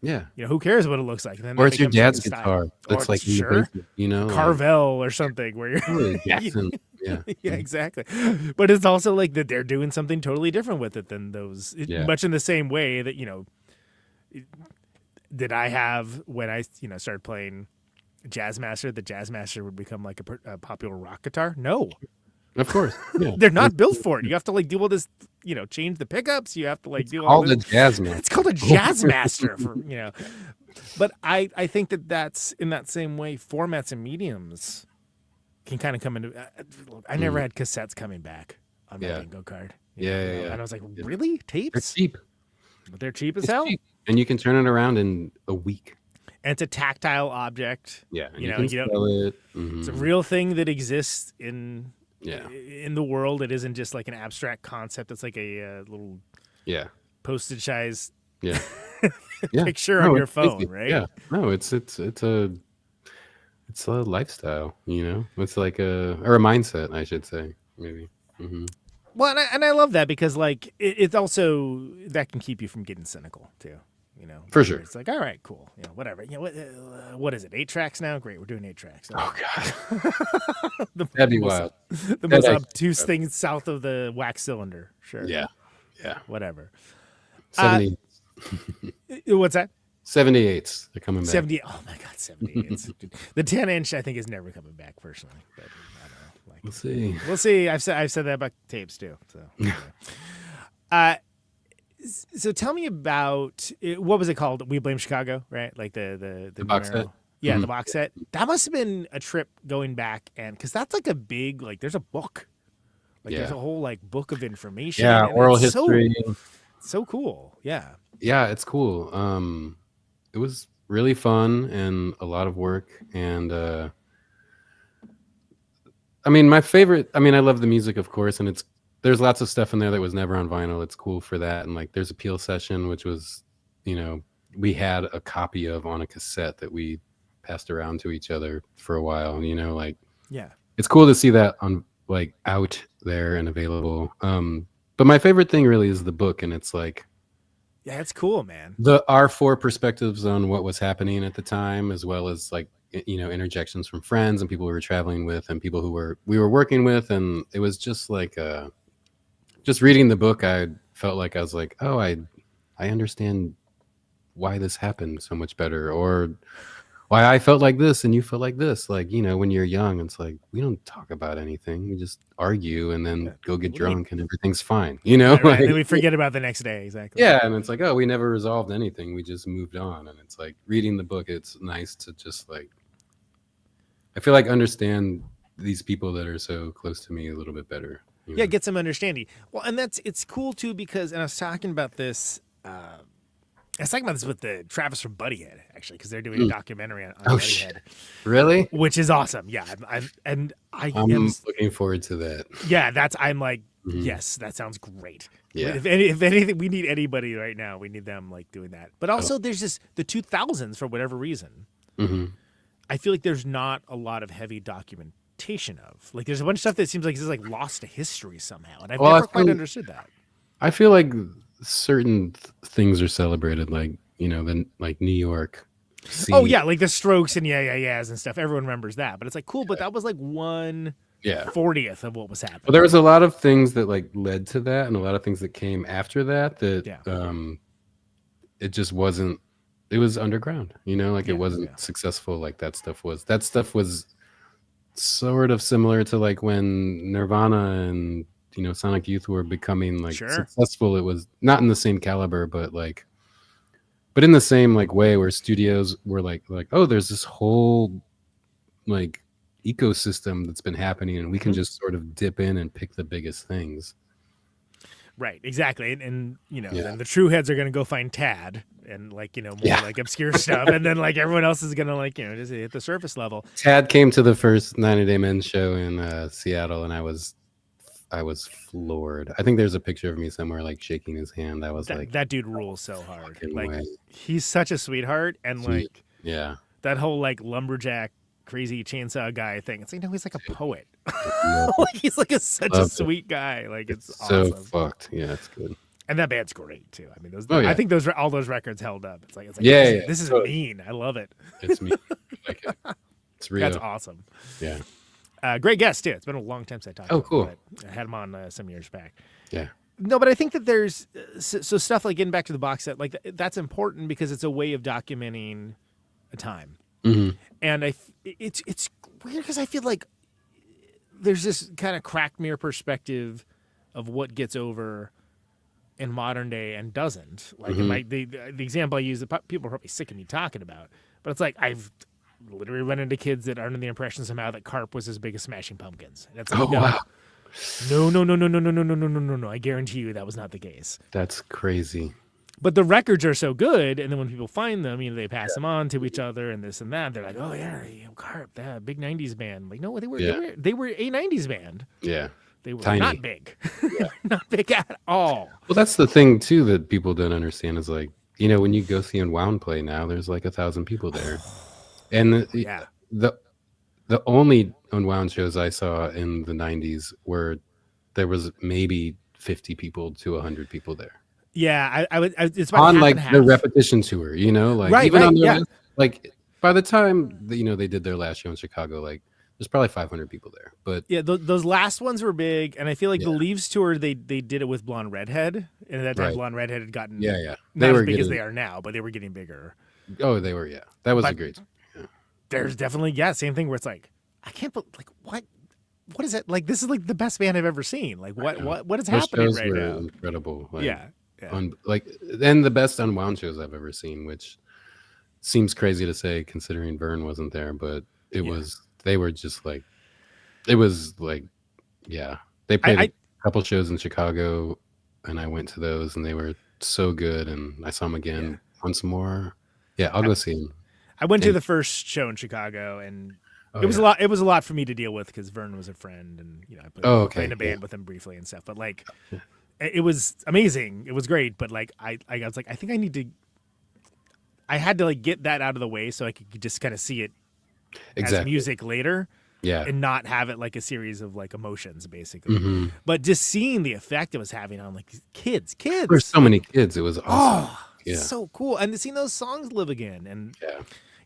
Yeah. who cares what it looks like? And then Or that it's your becomes dad's like a guitar. style. That's Or like in the sure, basement, Carvel or something where you're Totally, Jackson. Yeah. yeah, exactly. But it's also like that they're doing something totally different with it than those. Much in the same way that did I have when I started playing Jazzmaster? The Jazzmaster would become like a popular rock guitar? No, Of course. Yeah. they're not built for it. You have to like do all this, change the pickups. You have to like do all All the this. jazz man. It's called a Jazzmaster for But I think that's in that same way. Formats and mediums can kind of come into. I never had cassettes coming back on my bingo card. Yeah. And I was like, really? They're Tapes? cheap. But they're cheap as It's hell. cheap. And you can turn it around in a week. And it's a tactile object. Yeah. And You know, can you don't- sell it. It's a Mhm. real thing that exists in Yeah. in the world. It isn't just like an abstract concept. It's like a little Yeah. postage size Yeah. Yeah. picture No, on your it's phone, basic. right? Yeah. No, it's a lifestyle, It's like a mindset, I should say, maybe. Mm-hmm. Well, and I love that because like it's also that can keep you from getting cynical too. For sure. It's like, all right, cool, whatever. What is it? 8 tracks now? Great, we're doing 8 tracks. Oh God. That'd be wild. The most That'd obtuse thing south of the wax cylinder. Sure. Yeah. Yeah. Whatever. 70. What's that? 78s. They're coming back. 70. Oh my God, 78. The 10-inch I think is never coming back personally, but I don't know. Like, We'll see. we'll see. I've said that about tapes too. So, anyway. So tell me about what was it called? We Blame Chicago, right? Like the box Numero. set? Yeah, Mhm. the box set. That must have been a trip going back, and because that's like a big there's a book, there's a whole book of information. Yeah, and oral it's history. So cool. Yeah. Yeah, it's cool. It was really fun and a lot of work. And I mean, I love the music, of course, and there's lots of stuff in there that was never on vinyl. It's cool for that. And there's a Peel session, which was, we had a copy of on a cassette that we passed around to each other for a while. Yeah. It's cool to see that on out there and available. But my favorite thing really is the book, and it's Yeah, it's cool, man. our 4 perspectives on what was happening at the time, as well as interjections from friends and people we were traveling with and people we were working with. And it was just just reading the book, I felt like I was like, oh, I understand why this happened so much better, or why I felt like this and you felt like this. When you're young, it's like, we don't talk about anything. We just argue and then go get drunk and everything's fine. Right, and then we forget about the next day. Exactly. Yeah, and it's like, oh, we never resolved anything. We just moved on. And it's like reading the book, it's nice to just I feel like understand these people that are so close to me a little bit better. You know? Yeah, get some understanding. Well, and it's cool too because, and I was talking about this. I was talking about this with the Travis from Buddyhead actually, because they're doing a documentary on Buddyhead, shit. Really? which is awesome. Yeah, I'm looking forward to that. Yeah, I'm like, yes, that sounds great. Yeah. If anything, we need anybody right now. We need them like doing that. But also, there's just the 2000s for whatever reason. Mm-hmm. I feel like there's not a lot of heavy documentation of. Like, there's a bunch of stuff that seems like it's like lost to history somehow, and I've never quite understood that. I feel like certain things are celebrated, like then like New York. Scene. Oh yeah, like the Strokes and yeahs and stuff. Everyone remembers that, but it's like cool. But that was like 1/40th of what was happening. Well, there was a lot of things that like led to that, and a lot of things that came after that. It just wasn't. It was underground, it wasn't successful like that stuff was. That stuff was sort of similar to like when Nirvana and Sonic Youth were becoming like successful. It was not in the same caliber, but in the same like way where studios were like, oh, there's this whole like ecosystem that's been happening, and we can just sort of dip in and pick the biggest things. Right, exactly, and then the true heads are going to go find Tad and more like obscure stuff, and then like everyone else is going to like just hit the surface level. Tad came to the first 90 Day Men show in Seattle, and I was floored. I think there's a picture of me somewhere like shaking his hand. I was like, that dude rules so hard. Like he's such a sweetheart, and like that whole like lumberjack crazy chainsaw guy thing. It's like he's like a poet. Like he's like such a sweet guy. Like it's so awesome. Fucked. Yeah, it's good. And that band's great too. I mean, I think all those records held up. It's like this is mean. I love it. It's mean. I like it. It's real. That's awesome. Yeah. Great guest too. It's been a long time since I talked. Oh, cool. I had him on some years back. Yeah. No, but I think that there's so stuff like getting back to the box set, like that's important because it's a way of documenting a time. Mm-hmm. And it's weird because I feel like there's this kind of cracked mirror perspective of what gets over in modern day and doesn't. Like the example I use, that people are probably sick of me talking about, but it's like I've literally run into kids that are under the impression somehow that Carp was as big as Smashing Pumpkins. And it's like, wow. No. I guarantee you that was not the case. That's crazy. But the records are so good, and then when people find them, they pass them on to each other and this and that. They're like, oh yeah, Carp, that big '90s band. Like, no, they were a '90s band. Yeah, they were tiny. not big, not big at all. Well, that's the thing too that people don't understand is like, when you go see Unwound play now, there's like 1,000 people there, and the only Unwound shows I saw in the '90s were there was maybe 50 people to 100 people there. Yeah, I would. It's about on half like and half. the repetition tour, like right, even right, on their yeah. like by the time they did their last show in Chicago, like there's probably 500 people there. But yeah, those last ones were big, and I feel like the Leaves tour they did it with Blonde Redhead, and at that time Blonde Redhead had gotten they not were as big as getting, they are now, but they were getting bigger. Oh, they were that was a great. Yeah. There's definitely same thing where it's like I can't believe what is it like? This is like the best band I've ever seen. Like what is happening shows right were now? Incredible. Like, Yeah. Then the best Unwound shows I've ever seen, which seems crazy to say considering Vern wasn't there, but it was. They were just like, it was like, they played a couple shows in Chicago, and I went to those, and they were so good, and I saw them again once more. Yeah, I'll go see them. I went to the first show in Chicago, and it was a lot. It was a lot for me to deal with because Vern was a friend, and I played in a band with him briefly and stuff. But like. It was amazing. It was great, but like I was like, I think I had to like get that out of the way so I could just kind of see it as music later, and not have it like a series of like emotions, basically. Mm-hmm. But just seeing the effect it was having on like kids. There's so many kids. It was awesome. So cool, and to see those songs live again, and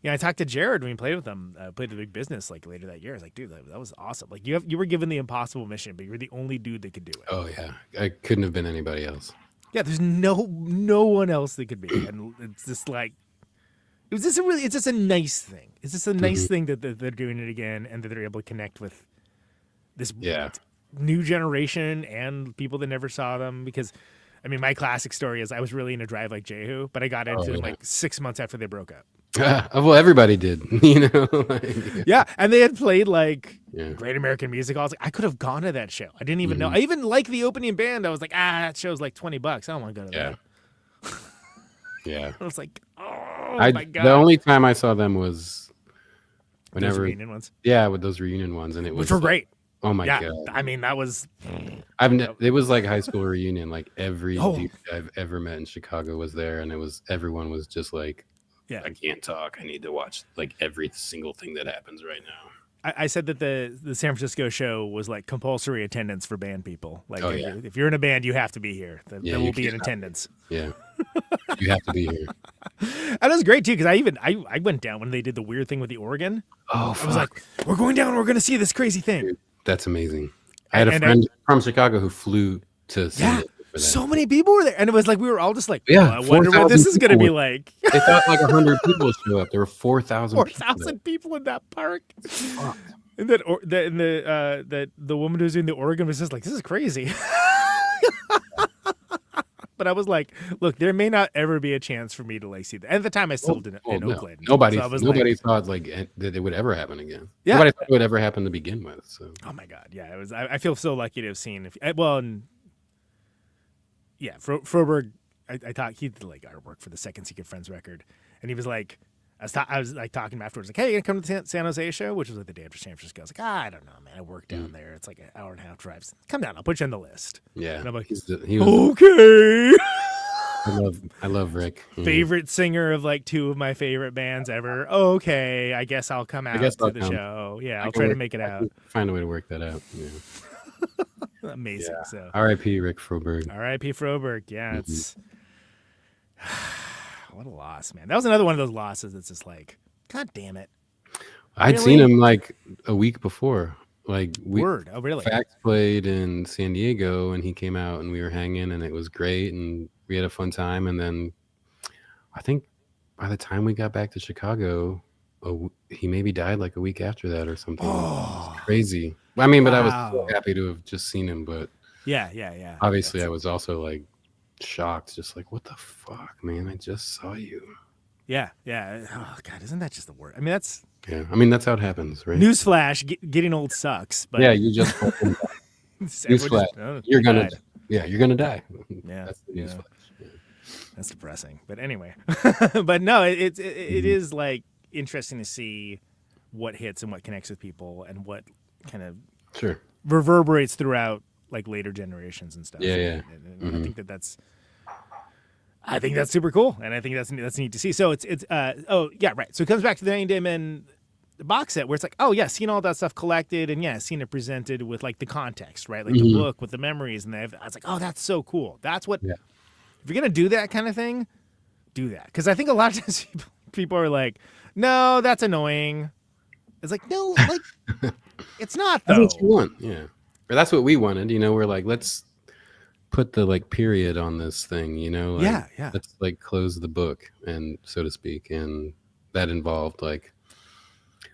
I talked to Jared when we played with them, played the Big Business like later that year. I was like, dude, that was awesome. Like you were given the impossible mission, but you were the only dude that could do it. Oh yeah, I couldn't have been anybody else. Yeah, there's no one else that could be, and it's just like, it's just a nice thing. It's just a nice thing that they're doing it again, and that they're able to connect with this new generation and people that never saw them. Because, I mean, my classic story is I was really into Drive Like Jehu, but I got into it like 6 months after they broke up. Well, everybody did, like, Yeah, and they had played like yeah. Great American Music Hall. I was like, I could have gone to that show. I didn't even know. Mhm. I even like the opening band. I was like, that show's like $20. I don't want to go to Yeah. that. Yeah. I was like, oh my god. The only time I saw them was Those whenever, reunion ones, with those reunion ones, and it was which were great. Oh my Yeah, god! I mean that was. It was like high school reunion. Like every Oh. dude I've ever met in Chicago was there, and everyone was just like, Yeah. I can't talk. I need to watch like every single thing that happens right now. I said that the San Francisco show was like compulsory attendance for band people. Like, Oh, if you're in a band, you have to be here. There Yeah, will you be in can't- attendance. Yeah, you have to be here. And it was great too because I went down when they did the weird thing with the organ. Oh, I was like, we're going down. We're going to see this crazy thing. Dude, that's amazing. I had a And- friend from Chicago who flew to see Yeah, it for that. so many people were there, and it was like we were all just like, Yeah, I wonder what 4,000 this is going to be people. like. They thought like 100 people show up. There were 4,000. 4,000 people in that park. And then the woman who's in the organ was just like, this is crazy. But I was like, look, there may not ever be a chance for me to like see that. At the time, I still didn't in no. Oakland. Nobody So I was nobody like, thought like that it would ever happen again. Yeah. Nobody thought it would ever happen to begin with. So oh my god, yeah, it was. I feel so lucky to have seen. Froberg. I thought he did like artwork for the Second Secret Friends record, and he was like, I was like talking to him afterwards, like, hey, you gonna come to the San Jose show, which was like the day after San Francisco. I was like, I don't know, man, I work down there. It's like an hour and a half drive. Come down, I'll put you on the list. yeah, And I'm like, he was. okay. I love Rick. Favorite singer of like two of my favorite bands ever. Okay, I guess I'll come out guess to I'll the come. show. Yeah, I I'll can try to work- make it I out. can find a way to work that out. Yeah. Amazing. So, R.I.P. Rick Froberg. R.I.P. Froberg. Yeah, Mm-hmm. it's what a loss, man. That was another one of those losses that's just like, God damn it. I'd Really? seen him like a week before. Like Word. Oh, really? FACS played in San Diego, and he came out, and we were hanging, and it was great, and we had a fun time. And then I think by the time we got back to Chicago, he maybe died like a week after that or something. It was crazy. I mean, but I was so Wow. happy to have just seen him. But Yeah. obviously, I was also like shocked, just like, what the fuck, man? I just saw you. Yeah. Oh, God, isn't that just the word? I mean, that's Yeah, I mean that's how it happens, right? newsflash. Getting old sucks. But Yeah, you just fucking newsflash. You're gonna, you're gonna die. Yeah, That's the yeah. newsflash. Yeah. That's depressing. But anyway, but no, it is like interesting to see what hits and what connects with people and what kind of Sure. reverberates throughout like later generations and stuff. Yeah, yeah. And I think that's super cool, and I think that's neat to see. So it's oh yeah, right. So it comes back to the 90 Day Men box set where it's like, oh yeah, seeing all that stuff collected and seeing it presented with like the context, right? Like the book with the memories, and I was like, oh, that's so cool. That's what if you're gonna do that kind of thing, do that. Because I think a lot of times people are like, no, that's annoying. It's like, no, like it's not though. That's what you want, yeah. Or that's what we wanted, we're like, let's put the like period on this thing, like, Yeah. let's like close the book, and so to speak. And that involved like,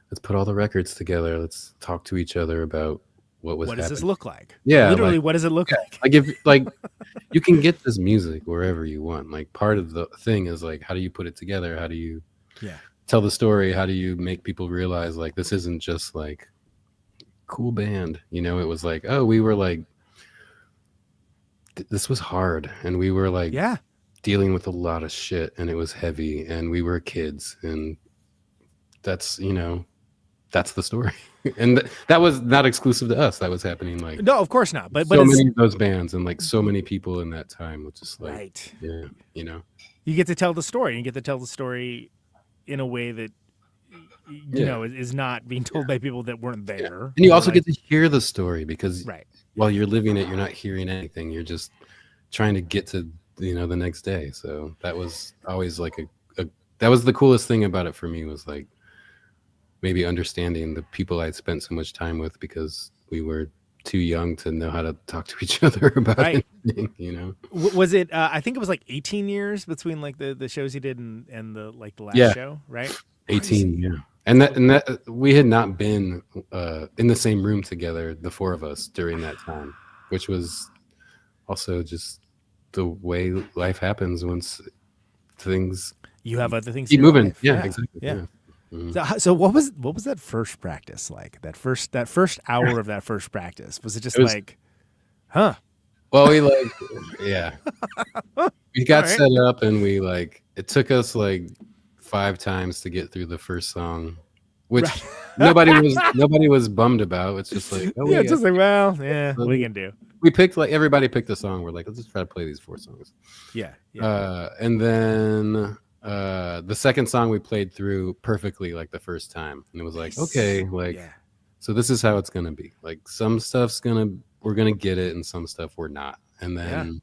let's put all the records together, let's talk to each other about what was What does this happening. look like? Yeah, Literally, like- what does it look like? Like if like you can get this music wherever you want. Like part of the thing is like, how do you put it together? How do you tell the story? How do you make people realize like this isn't just like cool band? It was like, oh, we were like, this was hard, and we were like dealing with a lot of shit, and it was heavy, and we were kids, and that's that's the story. And that was not exclusive to us. That was happening like No, of course not. But so it's, many of those bands, and like so many people in that time, which is like, right. yeah, You get to tell the story. You get to tell the story in a way that you know is not being told by people that weren't there. And you also Like, get to hear the story, because right. while you're living it, you're not hearing anything. You're just trying to get to the next day. So that was always like that was the coolest thing about it for me, was like maybe understanding the people I'd spent so much time with, because we were too young to know how to talk to each other about anything, Was it? I think it was like 18 years between like the shows you did and the like the last show, right? 18, yeah. And that we had not been in the same room together, the four of us, during that time, which was also just the way life happens once things you have other things keep to do in moving. life. Yeah, exactly. Yeah. Yeah. Mhm. So what was that first practice like? That first hour of that first practice, was it just It was- like, huh? Well, we yeah, we got All right. set up and we it took us 5 times to get through the first song, which nobody was bummed about. It's just Yeah, it's just like, well, yeah, what are you gonna do? we picked everybody picked a song. We're like, let's just try to play these 4 songs. Yeah. And then the second song we played through perfectly the first time, and it was like, okay, yeah. so this is how it's gonna be. Some stuff's we're gonna get it, and some stuff we're not. And then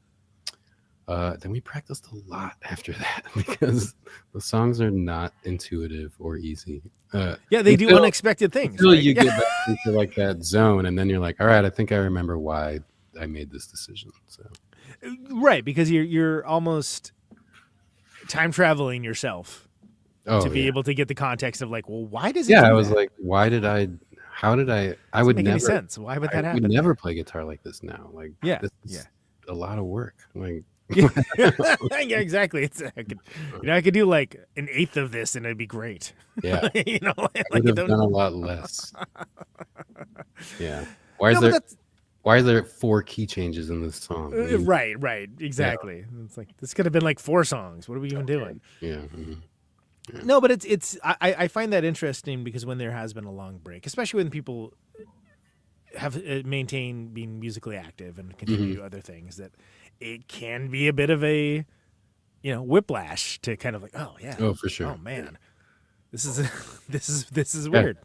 we practiced a lot after that because the songs are not intuitive or easy. They do unexpected things. Until right? you get back into that zone, and then you're like, all right, I think I remember why I made this decision. So Right, because you're almost time traveling yourself to be able to get the context of well, why does it? Yeah, do I was that? like, why did I? How did I? I Doesn't would make never. any sense. Why would that I happen? would never play guitar like this now. Yeah, this is a lot of work. yeah, exactly. It's I could do an eighth of this and it'd be great. Yeah, you know, I would have done a lot less. Yeah. Why is there 4 key changes in this song? Right, exactly. Yeah. It's this could have been 4 songs. What are we even doing? Yeah. Mm-hmm. Yeah. No, but I find that interesting because when there has been a long break, especially when people have maintained being musically active and continue to do other things, that it can be a bit of a whiplash to kind of Oh, for sure. oh man, this is this is weird.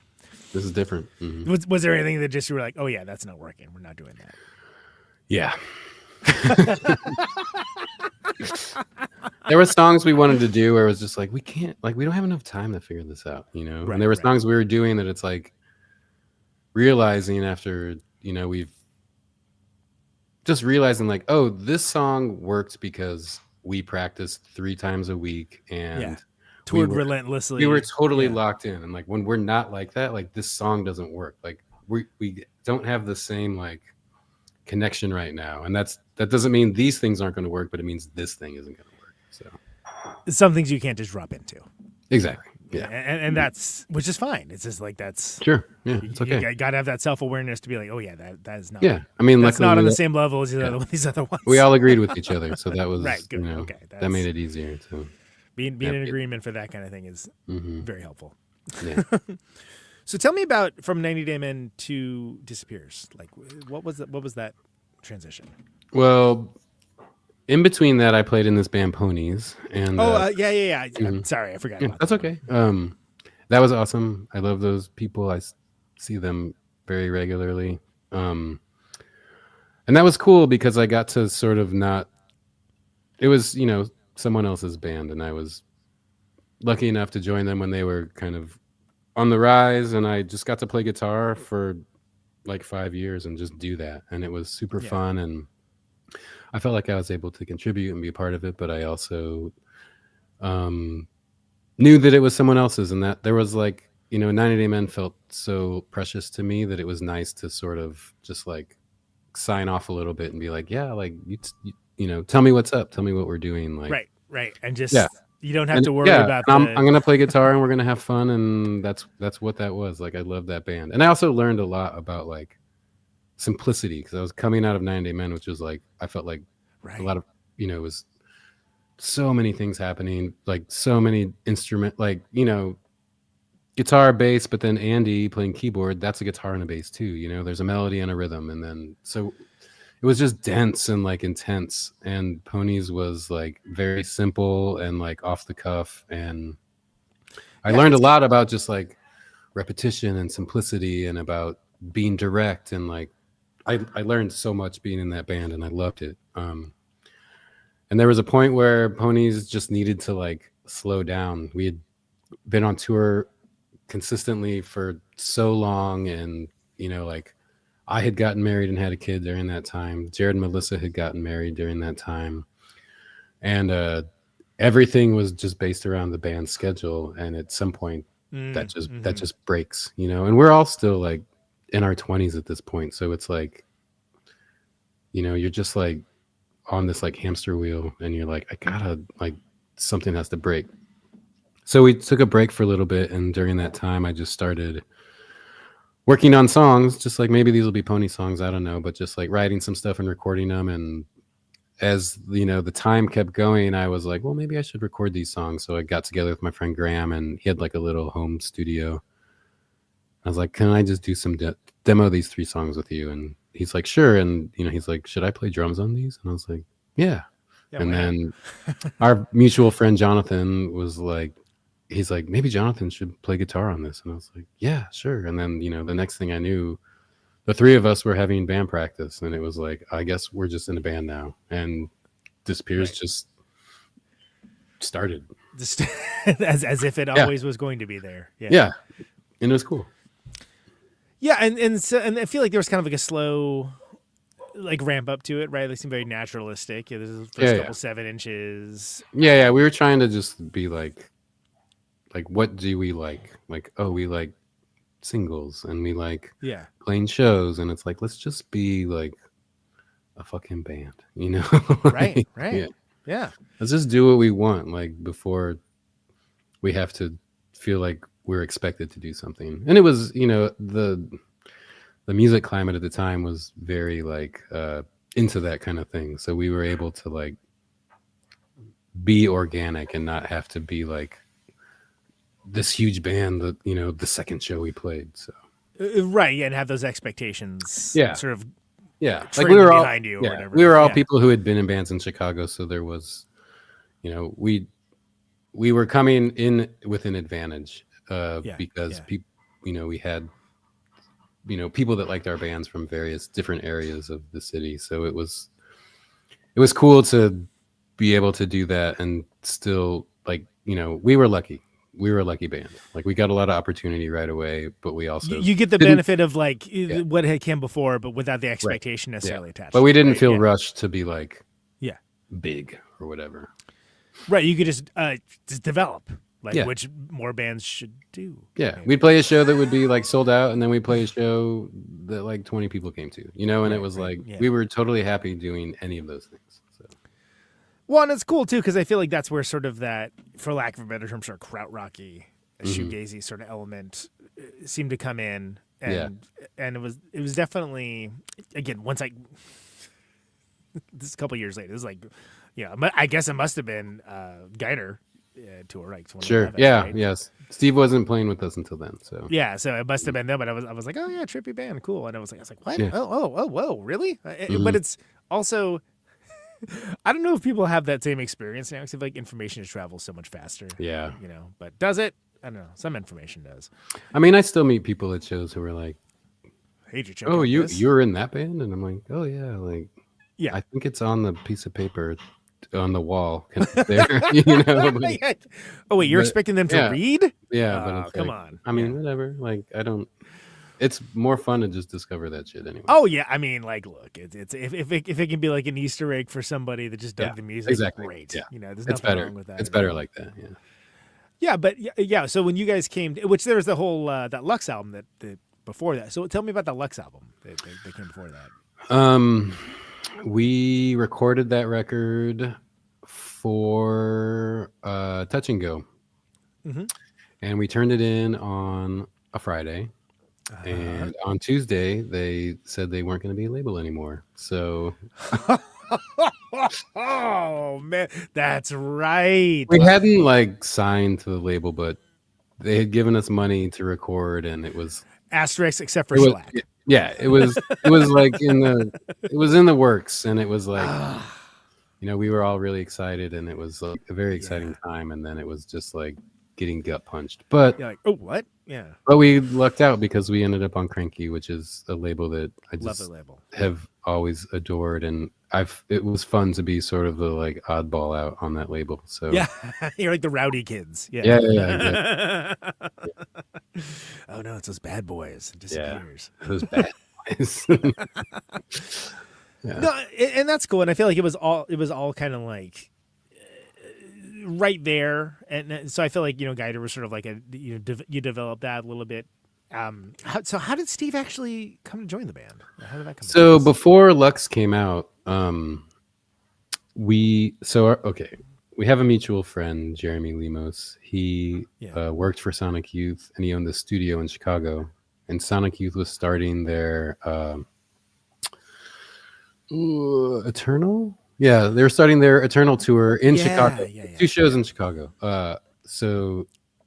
This is different. Mm-hmm. Was there anything that just you were like, oh yeah, that's not working, we're not doing that? Yeah. There were songs we wanted to do where it was just we can't, we don't have enough time to figure this out, Right, and there were songs we were doing that it's realizing after, we've just realizing oh, this song worked because we practiced 3 times a week and toured relentlessly. We were totally locked in, and when we're not like that, this song doesn't work. We don't have the same connection right now, and that doesn't mean these things aren't going to work, but it means this thing isn't going to work. So some things you can't just drop into. Exactly. Yeah. And that's, which is fine. It's just that's sure. Yeah, it's okay. You got to have that self-awareness to be oh yeah, that is not. Yeah, I mean, that's not on the same level as these other ones. We all agreed with each other, so that was right. Good. Okay. That made it easier to being in agreement for that kind of thing is very helpful. Yeah. So tell me about from 90 Day Men to Disappears. What was that transition? Well, in between that, I played in this band Ponies, and yeah. I'm sorry, I forgot. About that's that. Okay. That was awesome. I love those people. I see them very regularly, and that was cool because I got to sort of not. It was someone else's band, and I was lucky enough to join them when they were kind of on the rise, and I just got to play guitar for 5 years and just do that, and it was super fun, and I felt like I was able to contribute and be a part of it, but I also knew that it was someone else's, and that there was 90 Day Men felt so precious to me that it was nice to sort of just sign off a little bit and be you tell me what's up, tell me what we're doing, right, and just you don't have to worry about. I'm gonna play guitar and we're gonna have fun, and that's what that was. I love that band, and I also learned a lot about simplicity because I was coming out of 90 Day Men, which was I felt a lot of it was so many things happening, so many instrument, guitar, bass, but then Andy playing keyboard, that's a guitar and a bass too. There's a melody and a rhythm, and then so it was just dense and intense. And Ponies was very simple and off the cuff, and I learned a lot about just repetition and simplicity and about being direct, and I learned so much being in that band, and I loved it. And there was a point where Ponies just needed to slow down. We had been on tour consistently for so long, and I had gotten married and had a kid during that time. Jared and Melissa had gotten married during that time, and everything was just based around the band's schedule. And at some point, that just breaks, And we're all still in our 20s at this point, so it's you're just on this hamster wheel, and you're I gotta something has to break So we took a break for a little bit, and during that time, I just started working on songs, just like maybe these will be pony songs, I don't know, but just like writing some stuff and recording them. And as you know, the time kept going, I was like, well, maybe I should record these songs. So I got together with my friend Graham, and he had like a little home studio. I was like, can I just do some demo these 3 songs with you? And he's like, sure. And he's like, should I play drums on these? And I was like, yeah. And then our mutual friend Johnathan was like, he's like, maybe Johnathan should play guitar on this. And I was like, yeah, sure. And then, the next thing I knew, the 3 of us were having band practice, and it was like, I guess we're just in a band now. And Disappears just started. Just as if it always was going to be there. Yeah. And it was cool. Yeah. And I feel like there was kind of like a slow like ramp up to it, right? They seem very naturalistic. This is the first couple 7 inches. Yeah. We were trying to just be like, what do we like? Like, oh, we like singles, and we like playing shows, and it's like, let's just be like a fucking band, Right. Yeah. Let's just do what we want, like, before we have to feel like we're expected to do something. And it was, the music climate at the time was very like into that kind of thing, so we were able to like be organic and not have to be like this huge band that the second show we played. So right, and have those expectations sort of like we were all behind you or whatever. We were all people who had been in bands in Chicago, so there was we were coming in with an advantage because people we had people that liked our bands from various different areas of the city, so it was cool to be able to do that. And still, like, we were lucky. We were a lucky band. Like, we got a lot of opportunity right away, but we also you get the benefit of like what had came before, but without the expectation necessarily attached. But we didn't feel rushed to be like big or whatever. Right, you could just develop, like which more bands should do. Yeah, maybe. We'd play a show that would be like sold out, and then we'd play a show that like 20 people came to, and it was like we were totally happy doing any of those things. So. Well, and it's cool too, because I feel like that's where sort of that, for lack of a better term, sort of krautrocky, shoegazy sort of element seemed to come in, and it was definitely, again, once this is a couple years later, this is like, I guess it must have been Geiter tour, right? Sure. Right? Yes. Steve wasn't playing with us until then, so so it must have been them. But I was like, oh yeah, trippy band, cool. And I was like, what? Yeah. Oh, whoa, really? But it's also, I don't know if people have that same experience now. Because like information has traveled so much faster. Yeah. But does it? I don't know. Some information does. I mean, I still meet people at shows who are like, "Hey, did you check oh, out you this? were in that band?" And I'm like, "Oh yeah, like, I think it's on the piece of paper on the wall there." But, oh wait, you're expecting them to read? Yeah, but it's come like, on. I mean, whatever. Like, I don't. It's more fun to just discover that shit anyway. Oh yeah, I mean, like, look, it's if it can be like an Easter egg for somebody that just dug the music, exactly. Great. Yeah, there's it's nothing better. wrong with that. It's better like that. Yeah. Yeah, but so when you guys came, which there was the whole that Lux album that before that. So tell me about the Lux album that came before that. We recorded that record for Touch and Go, and we turned it in on a Friday. And on Tuesday, they said they weren't going to be a label anymore. So, oh man, that's right. We hadn't like signed to the label, but they had given us money to record, and it was asterisk except for Shellac. Yeah, it was like it was in the works, and it was like we were all really excited, and it was like a very exciting time, and then it was just like getting gut punched. But you're like, oh, what? Yeah. But we lucked out because we ended up on Cranky, which is a label that I just have always adored, and it was fun to be sort of the like oddball out on that label. So yeah, you're like the rowdy kids. Yeah. Exactly. Oh no, it's those bad boys. It disappears. Yeah, those bad boys. No, and that's cool. And I feel like it was all kind of like right there, and so I feel like Geiter was sort of like you developed that a little bit. How did Steve actually come to join the band? How did that come? So before Lux came out, we we have a mutual friend, Jeremy Lemos. He worked for Sonic Youth, and he owned a studio in Chicago. And Sonic Youth was starting their Eternal. Yeah, they were starting their Eternal tour in Chicago. 2 shows in Chicago. So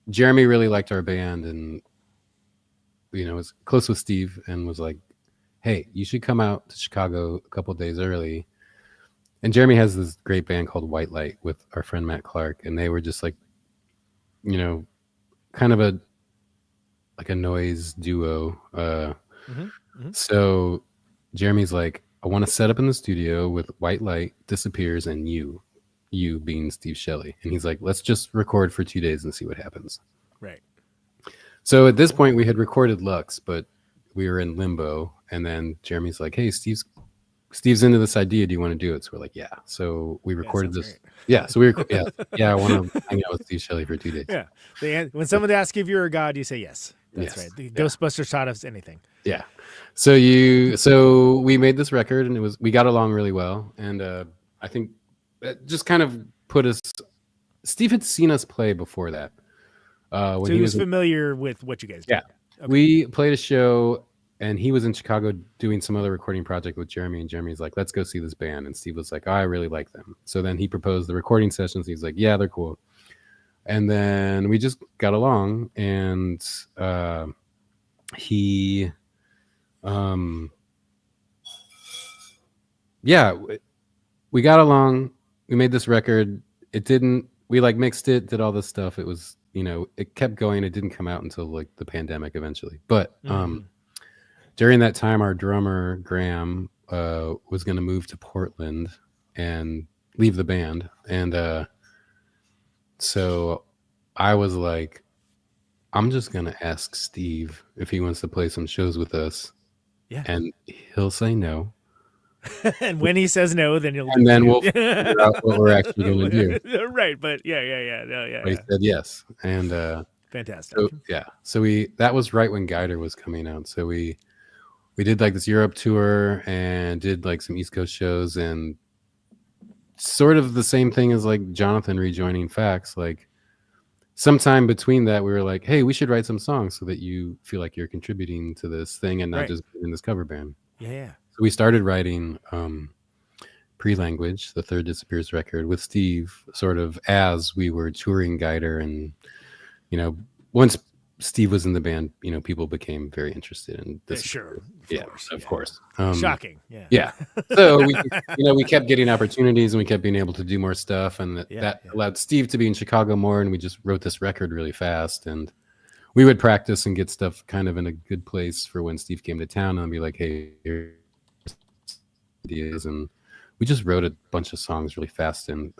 Jeremy really liked our band, and was close with Steve, and was like, "Hey, you should come out to Chicago a couple days early." And Jeremy has this great band called White Light with our friend Matt Clark, and they were just like, kind of a noise duo. So Jeremy's like, "I want to set up in the studio with White Light, Disappears, and you being Steve Shelley." And he's like, "Let's just record for 2 days and see what happens." Right. So at this point we had recorded Lux, but we were in limbo. And then Jeremy's like, "Hey, Steve's into this idea. Do you want to do it?" So we're like, "Yeah." So we recorded this. Great. Yeah. So we I want to hang out with Steve Shelley for 2 days. Yeah. When someone asks if you're a god, you say yes. That's right. The Ghostbusters taught us anything. Yeah. So we made this record, and we got along really well. And I think that just kind of put us. Steve had seen us play before that. When so he was familiar with what you guys did. Yeah. Okay. We played a show, and he was in Chicago doing some other recording project with Jeremy, and Jeremy's like, "Let's go see this band." And Steve was like, "Oh, I really like them." So then he proposed the recording sessions. He's like, "Yeah, they're cool." And then we just got along, and we got along. We made this record. We mixed it, did all this stuff. It was, it kept going. It didn't come out until like the pandemic eventually. But during that time, our drummer Graham was going to move to Portland and leave the band. And so I was like, I'm just going to ask Steve if he wants to play some shows with us. Yeah. And he'll say no. And when he says no, then we'll figure out what we're actually going to do. Right. But yeah. But he said yes. And fantastic. So that was right when Guider was coming out. So we did like this Europe tour and did like some East Coast shows, and sort of the same thing as like Johnathan rejoining FACS. Like sometime between that, we were like, "Hey, we should write some songs so that you feel like you're contributing to this thing and not just in this cover band." Yeah. So we started writing Pre-Language, the third Disappears record, with Steve sort of as we were touring Guider. And, once Steve was in the band, people became very interested in this. Sure. Of course. Shocking. Yeah. Yeah. So we kept getting opportunities, and we kept being able to do more stuff, and that allowed Steve to be in Chicago more. And we just wrote this record really fast, and we would practice and get stuff kind of in a good place for when Steve came to town, and be like, "Hey, here's ideas." And we just wrote a bunch of songs really fast, and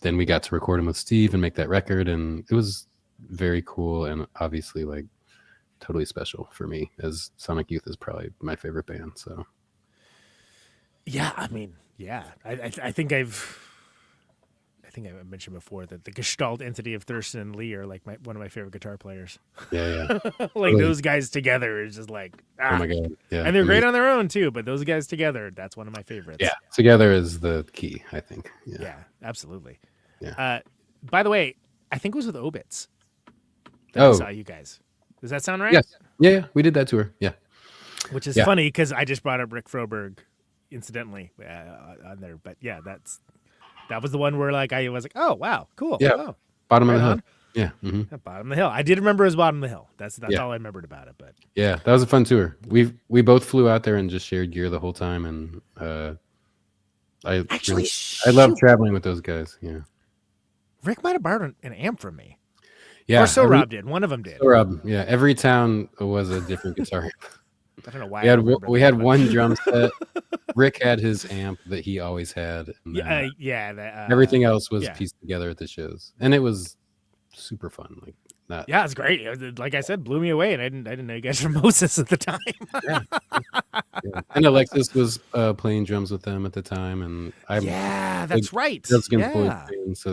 then we got to record them with Steve and make that record, and it was very cool, and obviously like totally special for me, as Sonic Youth is probably my favorite band. So I think I've mentioned before that the Gestalt entity of Thurston and Lee are like one of my favorite guitar players. Yeah. Like those guys together is just like, oh my God. Yeah. And they're great on their own too, but those guys together, that's one of my favorites. Yeah. Together is the key, I think. Yeah, absolutely. Yeah. By the way, I think it was with Obits that I saw you guys. Does that sound right? Yes. Yeah. We did that tour. Yeah. Which is funny because I just brought up Rick Froberg incidentally on there, but yeah, that was the one where like I was like, "Oh wow, cool." Yeah, oh, bottom of the hill. Yeah, bottom of the hill. I did remember it was bottom of the hill. That's all I remembered about it. But yeah, that was a fun tour. We both flew out there and just shared gear the whole time, and I love traveling with those guys. Yeah, Rick might have borrowed an amp from me. Yeah, or Rob did. One of them did. Rob, yeah. Every town was a different guitar amp. I don't know why. We had one drum set. Rick had his amp that he always had. Everything else was pieced together at the shows, and it was super fun. Like that. Yeah, it's great. Like I said, blew me away, and I didn't know you guys were Moses at the time. Yeah. And Alexis was playing drums with them at the time, and that's right. So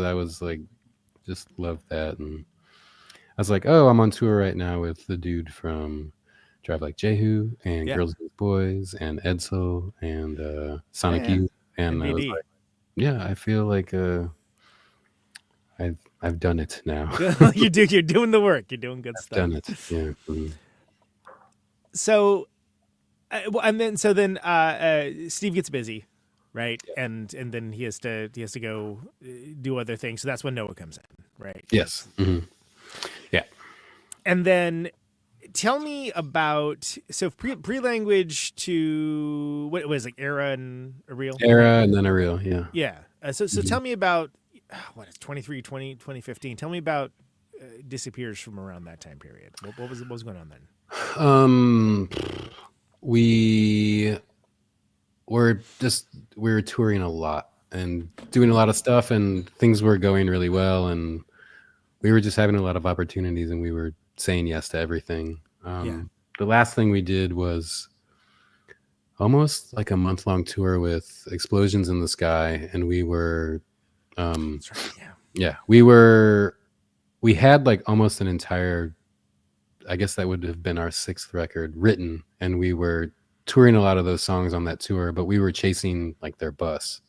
I was like, just loved that, and I was like, oh, I'm on tour right now with the dude from Drive Like Jehu and Girls Against Boys and Edsel and Sonic Youth, and I was like, I feel like I've done it now. You're doing the work. You're doing good stuff. Done it. Yeah. So, then Steve gets busy, right? Yeah. And then he has to go do other things. So that's when Noah comes in, right? Yes. Mm-hmm. Yeah. And then tell me about pre-language to what was like era and a real and then a real. Yeah. Yeah. So tell me about what is 2015. Tell me about disappears from around that time period. What was going on then? We were touring a lot and doing a lot of stuff, and things were going really well, and we were just having a lot of opportunities, and we were saying yes to everything. The last thing we did was almost like a month-long tour with Explosions in the Sky, and we were that's right, yeah, we had like almost an entire, I guess that would have been our 6th record written, and we were touring a lot of those songs on that tour, but we were chasing like their bus.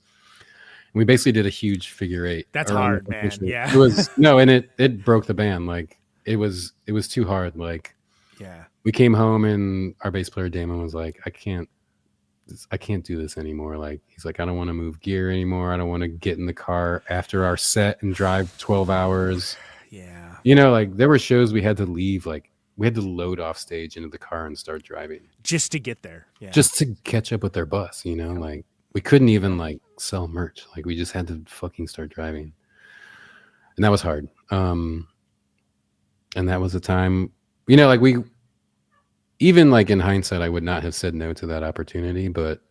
And we basically did a huge figure 8. That's hard, man. Yeah. It was and it broke the band. Like it was too hard. Like, yeah. We came home and our bass player Damon was like, I can't do this anymore. Like, he's like, I don't want to move gear anymore. I don't want to get in the car after our set and drive 12 hours. Yeah. Like there were shows we had to leave, like we had to load off stage into the car and start driving just to get there. Yeah. Just to catch up with their bus, like we couldn't even like sell merch. Like we just had to fucking start driving. And that was hard. And that was a time, like we, even like in hindsight, I would not have said no to that opportunity, but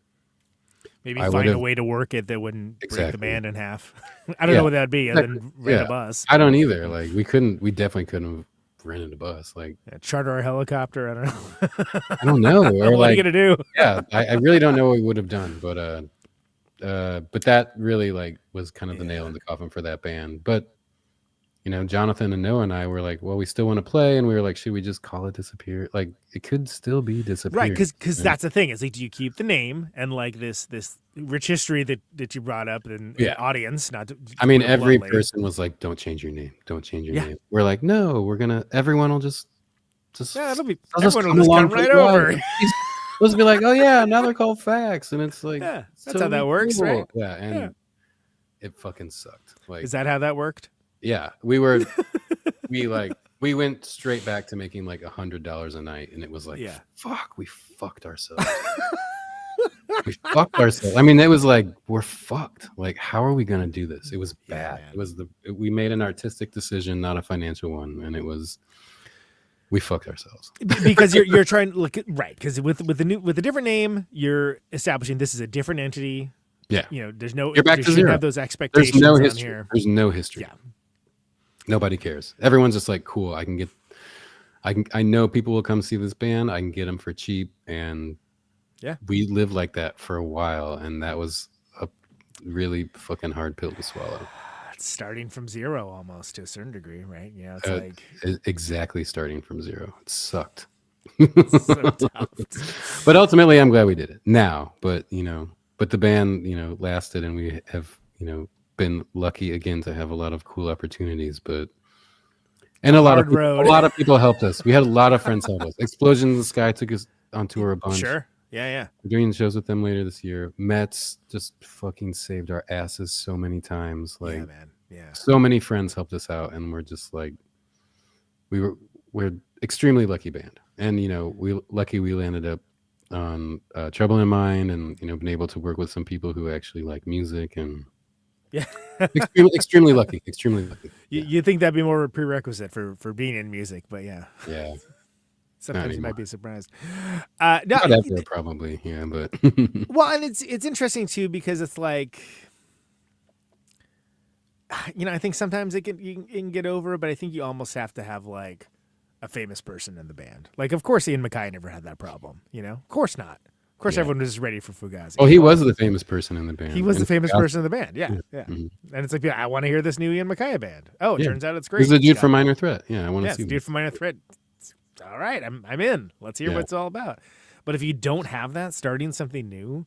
maybe find a way to work it that wouldn't break the band in half. I don't know what that'd be other than rent a bus. I don't either. Like we definitely couldn't have rented a bus. Like charter a helicopter. I don't know. I don't know. Or what are you gonna do? Yeah, I really don't know what we would have done, but that really like was kind of the nail in the coffin for that band. But Johnathan and Noah and I were like, well, we still want to play, and we were like, should we just call it Disappear? Like, it could still be Disappear, right? Because that's the thing. Is like, do you keep the name and like this rich history that you brought up in the audience? Not. Every person was like, don't change your name. Don't change your name. We're like, no, everyone will just everyone will just come right over. Supposed to be like, oh yeah, now they're called FACS, and it's like, that's how that works, cool. right? Yeah, and it fucking sucked. Like, is that how that worked? Yeah, we went straight back to making like $100 a night, and it was like, fuck, we fucked ourselves. We fucked ourselves. I mean, it was like, we're fucked. Like, how are we gonna do this? It was bad. It was we made an artistic decision, not a financial one, and we fucked ourselves. Because you're trying to look right. Because with a different name, you're establishing this is a different entity. Yeah, there's no. You're back to zero. Have those expectations. There's no history. Here. There's no history. Yeah. Nobody cares. Everyone's just like, cool. I know people will come see this band. I can get them for cheap, and we lived like that for a while, and that was a really fucking hard pill to swallow. It's starting from zero almost to a certain degree, right? Yeah, it's exactly starting from zero. It sucked. It's so tough. But ultimately, I'm glad we did it now. But the band, lasted, and we have, been lucky again to have a lot of cool opportunities, and a lot of people helped us. We had a lot of friends help us. Explosion in the Sky took us on tour a bunch. Sure. Yeah. We're doing shows with them later this year. Mets just fucking saved our asses so many times. Like, yeah, man. Yeah. So many friends helped us out, and we're just like, we're extremely lucky band. And we landed up on Trouble in Mind, and been able to work with some people who actually like music, and extremely lucky. You think that'd be more of a prerequisite for being in music, but yeah. Sometimes you might be surprised. No, probably, but well, and it's interesting too, because it's like, I think sometimes you can get over, but I think you almost have to have like a famous person in the band. Like, of course, Ian MacKaye never had that problem. Of course not. Of course, everyone was ready for Fugazi. Oh, he was the famous person in the band. He was the famous person in the band. Yeah. Mm-hmm. And it's like, I want to hear this new Ian MacKaye band. Oh, it turns out it's great. He's the dude from Minor Threat. Yeah, I want to see. The dude from Minor Threat. All right, I'm in. Let's hear what it's all about. But if you don't have that, starting something new,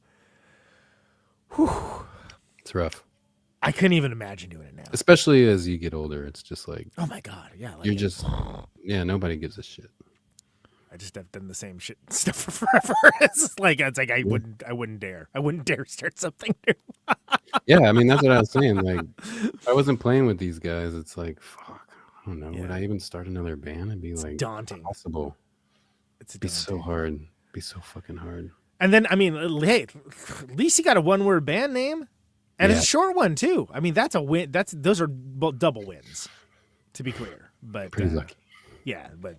it's rough. I couldn't even imagine doing it now. Especially as you get older, it's just like, Oh my god, yeah. Like you're just, yeah, nobody gives a shit. I just have done the same shit stuff for forever. It's like I wouldn't dare start something new. Yeah, I mean that's what I was saying. Like, if I wasn't playing with these guys, it's like, fuck, I don't know. Yeah. Would I even start another band? It'd be It's like daunting. impossible. It's Be so hard. It'd be so fucking hard. And then I mean, hey, at least you got a one-word band name, and it's Yeah. a short one too. I mean, that's a win. Those are double wins, to be clear. But Pretty lucky. yeah, but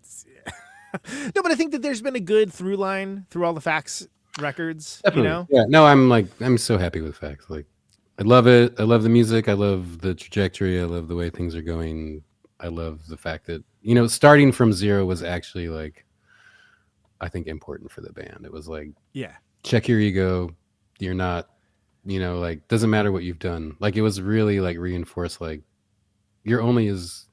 no, but I think that there's been a good through line through all the FACS records. Definitely. You know, Yeah. No, I'm so happy with FACS. Like, I love it. I love the music. I love the trajectory. I love the way things are going. I love the fact that, starting from zero was actually like, I think, important for the band. It was like, yeah, check your ego. You're not, like, doesn't matter what you've done. Like, it was really like reinforced, like, you're only as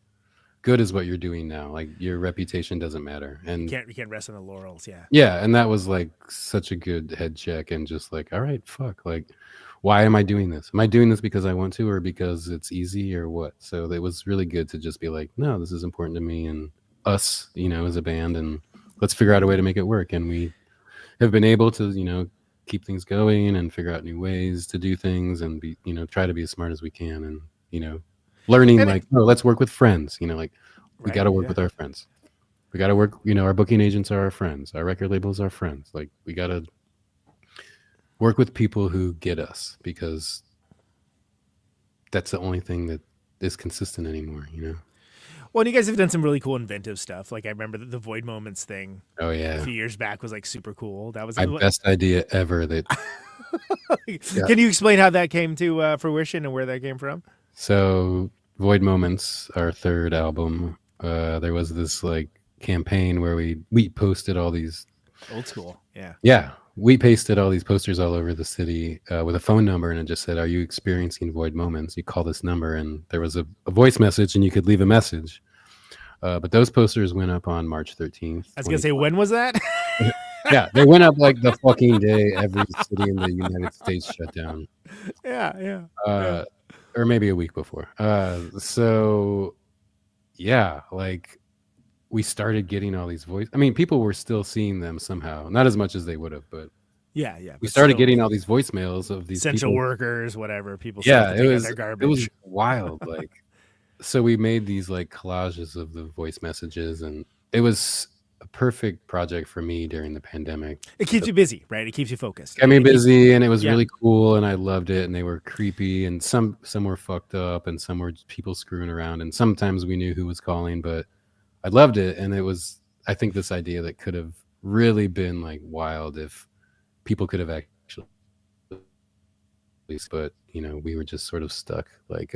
good as what you're doing now. Like, your reputation doesn't matter. And you can't rest on the laurels. Yeah, yeah, and that was like such a good head check, and just like, all right, fuck, like, why am I doing this? Am I doing this because I want to, or because it's easy, or what? So it was really good to just be like, no, this is important to me and us, as a band, and let's figure out a way to make it work. And we have been able to, keep things going and figure out new ways to do things, and be, try to be as smart as we can, and learning, And like, no, let's work with friends, like, we Right, got to work yeah. with our friends. We got to work, our booking agents are our friends. Our record labels are friends. Like, we got to work with people who get us, because that's the only thing that is consistent anymore, Well, and you guys have done some really cool inventive stuff. Like I remember the Void Moments thing Oh, a yeah. few years back was like super cool. That was My best idea ever. That Can you explain how that came to fruition and where that came from? So, Void Moments, our third album, there was this like campaign where we posted all these. Old school, yeah. Yeah, we pasted all these posters all over the city with a phone number, and it just said, "Are you experiencing void moments? You call this number." And there was a voice message, and you could leave a message. But those posters went up on March 13th. I was gonna say, when was that? Yeah, they went up like the fucking day every city in the United States shut down. Yeah. Or maybe a week before. So yeah, like, we started getting all these voice. I mean, people were still seeing them somehow, not as much as they would have, but Yeah. we but started still, getting all these voicemails of these essential people. workers, whatever. People Yeah, started to take out their garbage. it was wild. Like, so we made these like collages of the voice messages, and it was a perfect project for me during the pandemic. It keeps you busy, right? It keeps you focused. Got me busy, and it was Yeah. really cool, and I loved it. And they were creepy, and some were fucked up, and some were just people screwing around, and sometimes we knew who was calling, but I loved it. And it was, I think, this idea that could have really been like wild if people could have actually, but we were just sort of stuck, like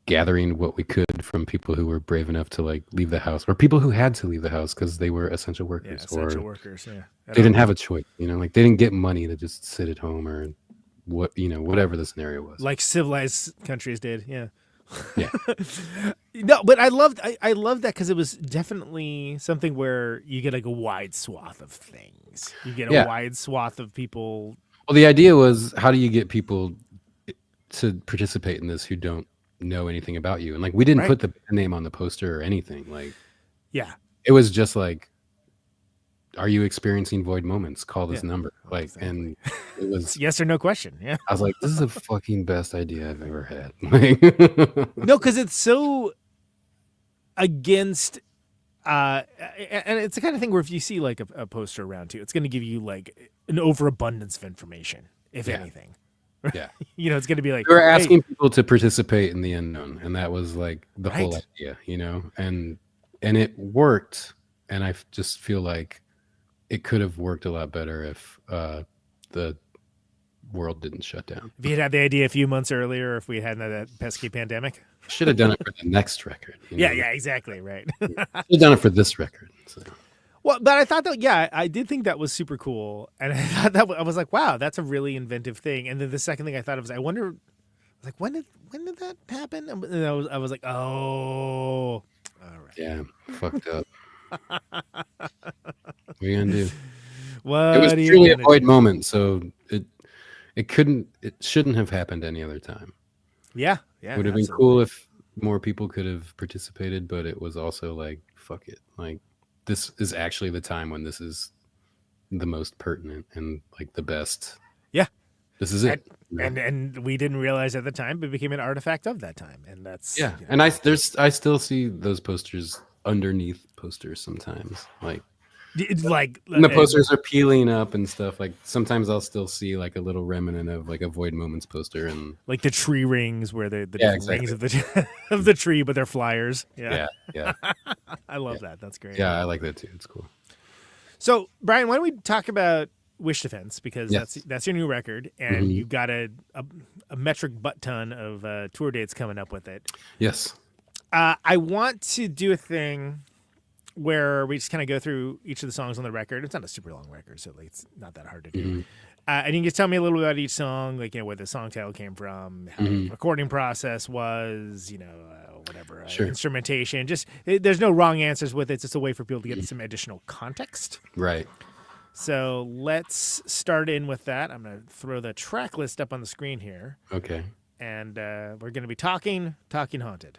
gathering what we could from people who were brave enough to like leave the house, or people who had to leave the house because they were essential Yeah, workers, essential or workers. Yeah, they didn't have a choice, like they didn't get money to just sit at home, or whatever the scenario was. like civilized countries did. Yeah. Yeah. No, but I loved that because it was definitely something where you get like a wide swath of things. You get a Yeah. wide swath of people. Well, the idea was, how do you get people to participate in this who don't know anything about you? And like, we didn't Right. put the band name on the poster or anything. Like, Yeah. it was just like, are you experiencing void moments? Call this Yeah. number. Like, and it was, It's yes or no question. Yeah. I was like, this is the fucking best idea I've ever had. Like, No, because it's so against and it's the kind of thing where if you see like a poster around too, it's going to give you like an overabundance of information, if Yeah. anything. yeah. It's going to be like, We were hey, asking people to participate in the unknown, and that was like the whole Right. idea, and it worked. And I just feel like it could have worked a lot better if the world didn't shut down. if you had had the idea a few months earlier, if we hadn't had that pesky pandemic. Should have done it for the next record. Yeah, exactly. Right. Should have done it for this record. So. Well, but I thought that, I did think that was super cool. And I thought that I was like, wow, that's a really inventive thing. And then the second thing I thought of was, I wonder, like, when did that happen? And I was like, oh, all right. Yeah, fucked up. What are you gonna do? What It was are you truly a gonna void do? moment. So it shouldn't have happened any other time. Yeah. It would have been cool if more people could have participated, but it was also like, fuck it. Like, this is actually the time when this is the most pertinent and like the best. Yeah. This is it. And we didn't realize at the time, but it became an artifact of that time. And that's, yeah. And I still see those posters underneath posters sometimes. Like, when the posters are peeling up and stuff, like sometimes I'll still see like a little remnant of like a Void Moments poster, and like the tree rings where the exactly. rings of the of the tree, but they're flyers. Yeah. I love that. That's great. Yeah, I like that too. It's cool. So, Brian, why don't we talk about Wish Defense, because that's your new record, and you've got a metric butt ton of tour dates coming up with it. Yes. I want to do a thing where we just kind of go through each of the songs on the record. It's not a super long record, so it's not that hard to do. And you can just tell me a little bit about each song, like, where the song title came from, how the recording process was, whatever, instrumentation. Just there's no wrong answers with it. It's just a way for people to get some additional context. Right. So let's start in with that. I'm going to throw the track list up on the screen here. Okay. And we're going to be talking Haunted.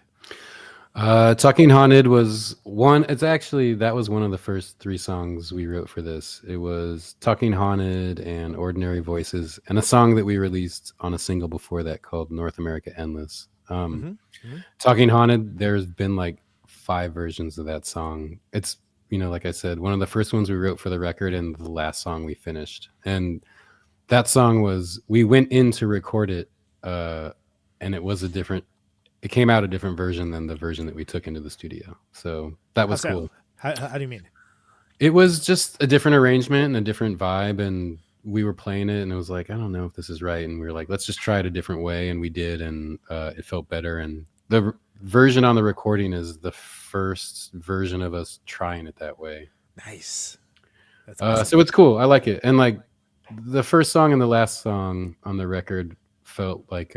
Talking Haunted was one. That was one of the first 3 songs we wrote for this. It was Talking Haunted and Ordinary Voices, and a song that we released on a single before that called North America Endless. Talking Haunted, there's been like 5 versions of that song. It's, like I said, one of the first ones we wrote for the record and the last song we finished. And that song we went in to record it, and it came out a different version than the version that we took into the studio. So that was cool. How do you mean? It was just a different arrangement and a different vibe, and we were playing it, and it was like, I don't know if this is right. And we were like, let's just try it a different way. And we did, and it felt better. And the version on the recording is the first version of us trying it that way. Nice. That's awesome. So it's cool. I like it. And like the first song and the last song on the record felt like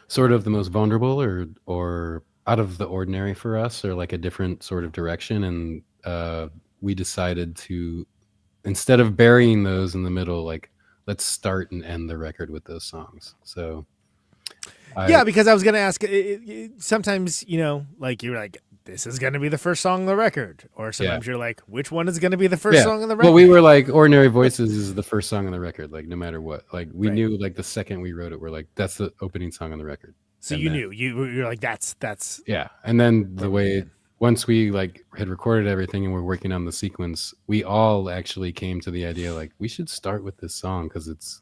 sort of the most vulnerable or out of the ordinary for us, or like a different sort of direction. And we decided to, instead of burying those in the middle, like, let's start and end the record with those songs. So because I was going to ask, sometimes, like you're like, this is going to be the first song on the record. Or sometimes you're like, which one is going to be the first song on the record? Well, we were like, Ordinary Voices is the first song on the record, like no matter what. Like we knew, like the second we wrote it, we're like, that's the opening song on the record. So you knew, you're like, that's. Yeah. And then once we like had recorded everything and we're working on the sequence, we all actually came to the idea, like, we should start with this song because it's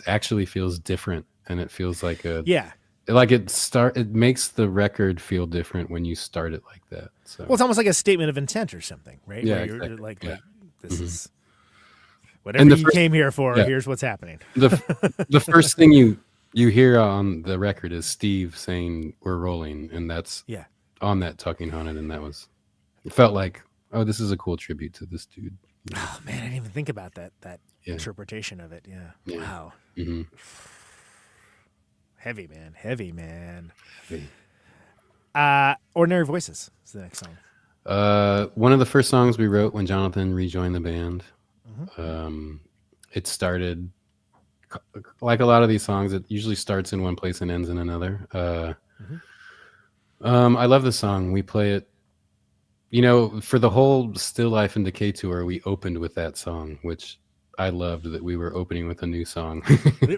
actually feels different, and it feels like it makes the record feel different when you start it like that. So it's almost like a statement of intent or something, right? Yeah, where you're exactly. like this is whatever you came here for. Here's what's happening. The first thing you hear on the record is Steve saying we're rolling, and that's on that Talking Haunted, and it felt like, oh, this is a cool tribute to this dude. Oh man, I didn't even think about that interpretation of it. Yeah. Wow. Mm-hmm. Heavy man. Ordinary Voices is the next song. One of the first songs we wrote when Johnathan rejoined the band. It started like a lot of these songs. It usually starts in one place and ends in another. I love this song. We play it, for the whole Still Life and Decay tour. We opened with that song, which I loved, that we were opening with a new song.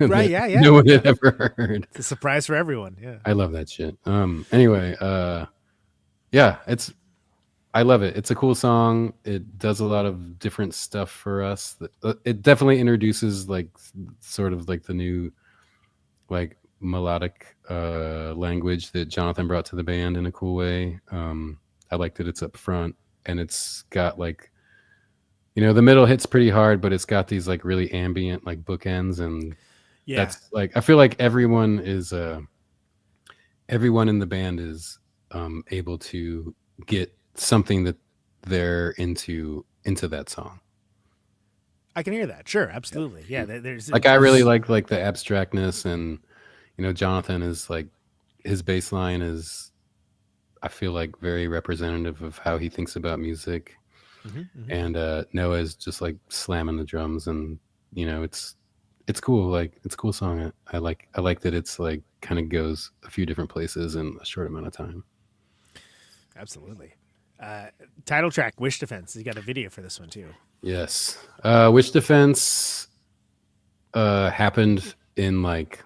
Right, yeah. No one had ever heard. It's a surprise for everyone. Yeah. I love that shit. Anyway, I love it. It's a cool song. It does a lot of different stuff for us. It definitely introduces like sort of like the new like melodic language that Johnathan brought to the band in a cool way. I like that it's up front, and it's got like, the middle hits pretty hard, but it's got these like really ambient like bookends, and that's like, I feel like everyone in the band is able to get something that they're into that song. I can hear that. Sure, absolutely. Yeah, there's like, I really like the abstractness, and Johnathan is like, his bass line is, I feel like, very representative of how he thinks about music. And Noah's just like slamming the drums, and it's it's cool. Like it's a cool song. I like that it's like kind of goes a few different places in a short amount of time. Absolutely. Title track, Wish Defense. You got a video for this one too. Yes. Wish Defense happened in like,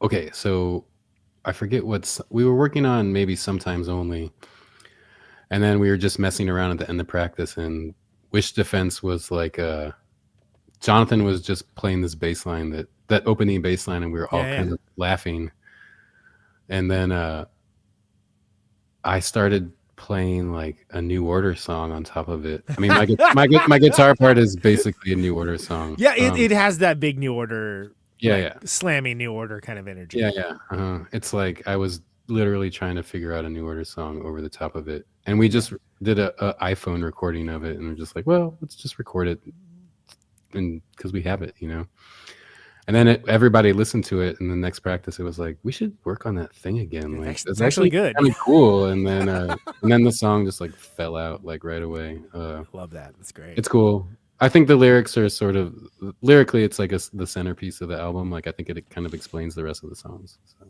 okay, so I forget we were working on maybe Sometimes Only. And then we were just messing around at the end of practice, and Wish Defense was like, Johnathan was just playing this bass line, that opening bass line, and we were all kind of laughing. And then I started playing like a New Order song on top of it. I mean, my guitar part is basically a New Order song. Yeah, it has that big New Order, yeah, slammy New Order kind of energy. Yeah. It's like I was literally trying to figure out a New Order song over the top of it, and we just did a iPhone recording of it, and we're just like, well, let's just record it, and because we have it, you know. And then everybody listened to it, and the next practice, it was like, we should work on that thing again. Like, it's actually good, kind of cool. And then the song just like fell out like right away. Love that. That's great. It's cool. I think the lyrics are sort of lyrically, it's like the centerpiece of the album. Like I think it kind of explains the rest of the songs. So.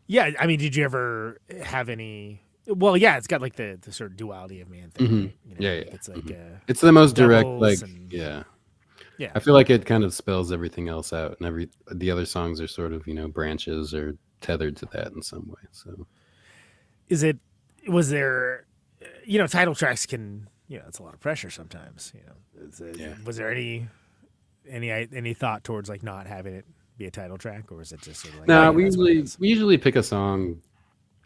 Yeah, I mean, did you ever have any? Well, yeah, it's got like the sort of duality of man thing. Mm-hmm. Right? You know, Yeah. It's like it's the most direct, like yeah. I feel like it kind of spells everything else out, and the other songs are sort of, you know, branches or tethered to that in some way. So, was there, you know, title tracks can, you know, it's a lot of pressure sometimes. You know, was there any thought towards like not having it be a title track, or is it just sort of like, no? We usually pick a song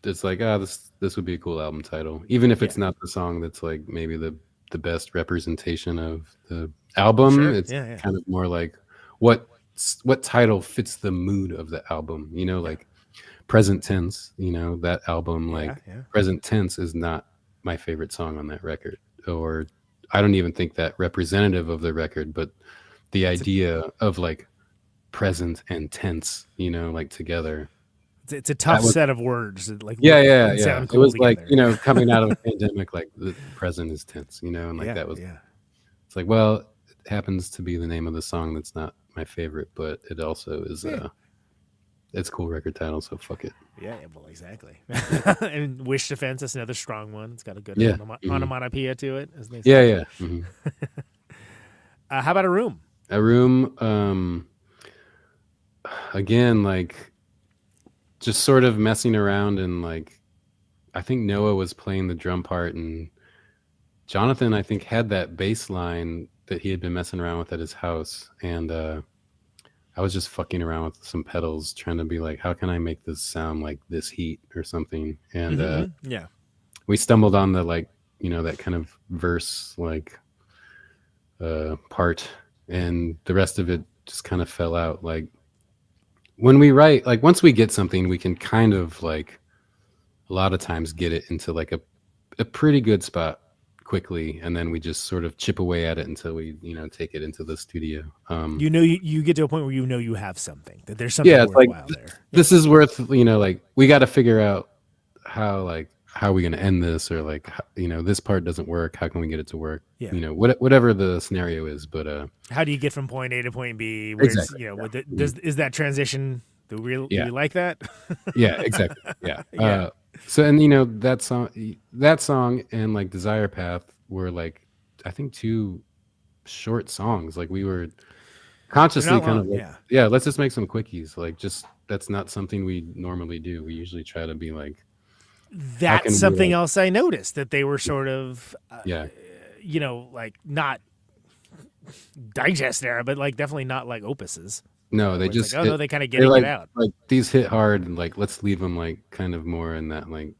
that's like, this would be a cool album title, even if it's not the song that's like maybe the best representation of the album. Sure. It's kind of more like what title fits the mood of the album, you know, like Present Tense, you know, that album, Present Tense is not my favorite song on that record, or I don't even think that representative of the record, but the idea of like present and tense, you know, like together. It's a tough set of words. Like cool it was together. Like, you know, coming out of a pandemic, like the present is tense, you know, and like that was. It's like, well, it happens to be the name of the song that's not my favorite, but it also is it's a cool record title, so fuck it. Yeah, well, exactly. And Wish Defense is another strong one. It's got a good onomatopoeia to it, as they say. Yeah. Mm-hmm. How about A Room? A Room, again, like just sort of messing around, and like I think Noah was playing the drum part, and Johnathan, I think, had that bass line that he had been messing around with at his house, and I was just fucking around with some pedals, trying to be like, how can I make this sound like this heat or something? And we stumbled on the, like, you know, that kind of verse like part, and the rest of it just kind of fell out. Like when we write, like once we get something, we can kind of like a lot of times get it into like a pretty good spot quickly, and then we just sort of chip away at it until we, you know, take it into the studio. You know, you get to a point where you know you have something, that there's something worthwhile like, there. This is worth, you know, like we got to figure out how are we going to end this, or like, you know, this part doesn't work, how can we get it to work? You know, whatever the scenario is, but how do you get from point A to point B? Where exactly. You know, is that transition? Do we like that? Yeah, exactly. Yeah. So, and you know, that song and like Desire Path were like, I think 2 short songs. Like we were consciously kind of like, let's just make some quickies. Like just, that's not something we normally do. We usually try to be like, that's something else I noticed, that they were sort of, you know, like not digest era, but like definitely not like opuses. No, they just like, they kind of getting like, it out. Like these hit hard, and like let's leave them like kind of more in that like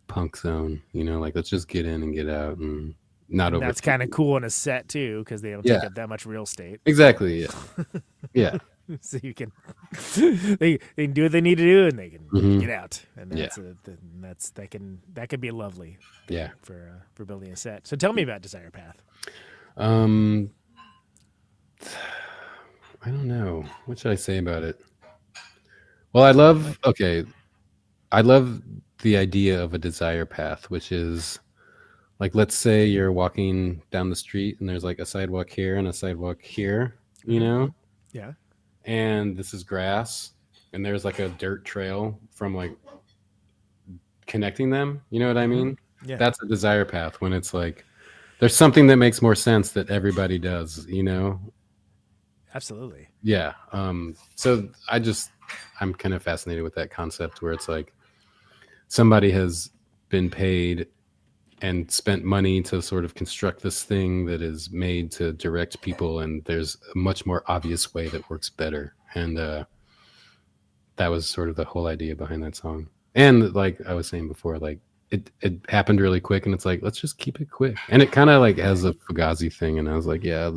punk zone, you know, like let's just get in and get out and not over. That's kind of cool in a set too, because they don't take up that much real estate. Exactly. Yeah. So you can they can do what they need to do, and they can get out, and that could be lovely. Yeah. For building a set. So tell me about Desire Path. I don't know. What should I say about it? Well, I love the idea of a desire path, which is like let's say you're walking down the street and there's like a sidewalk here and a sidewalk here, you know, Yeah. and this is grass and there's like a dirt trail from like connecting them, you know what I mean? Yeah. That's a desire path when it's like there's something that makes more sense that everybody does, you know? Absolutely. Yeah. So I'm kind of fascinated with that concept where it's like somebody has been paid and spent money to sort of construct this thing that is made to direct people, and there's a much more obvious way that works better. And that was sort of the whole idea behind that song. And like I was saying before, like it happened really quick, and it's like, let's just keep it quick. And it kind of like has a Fugazi thing, and I was like, yeah,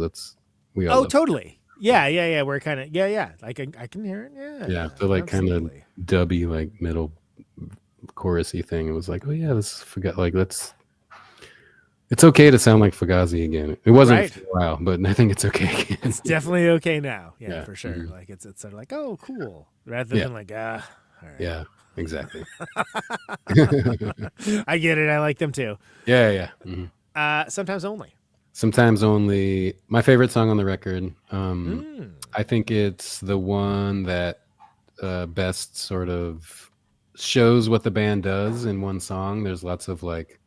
we all Oh, love totally. Yeah. We're kind of Like I can hear it. Yeah. it. Yeah, the like kind of absolutely. dubby like middle chorusy thing. It was like, oh yeah, this forgot like it's okay to sound like Fugazi again. It wasn't Right. for a while, but I think it's okay again. It's definitely okay now. Yeah, Yeah. for sure. Mhm. Like it's sort of like, oh, cool, rather Yeah. than like all right. Yeah, exactly. I get it. I like them too. Yeah. Mhm. Sometimes only. Sometimes only my favorite song on the record. Mm. I think it's the one that best sort of shows what the band does in one song. There's lots of like,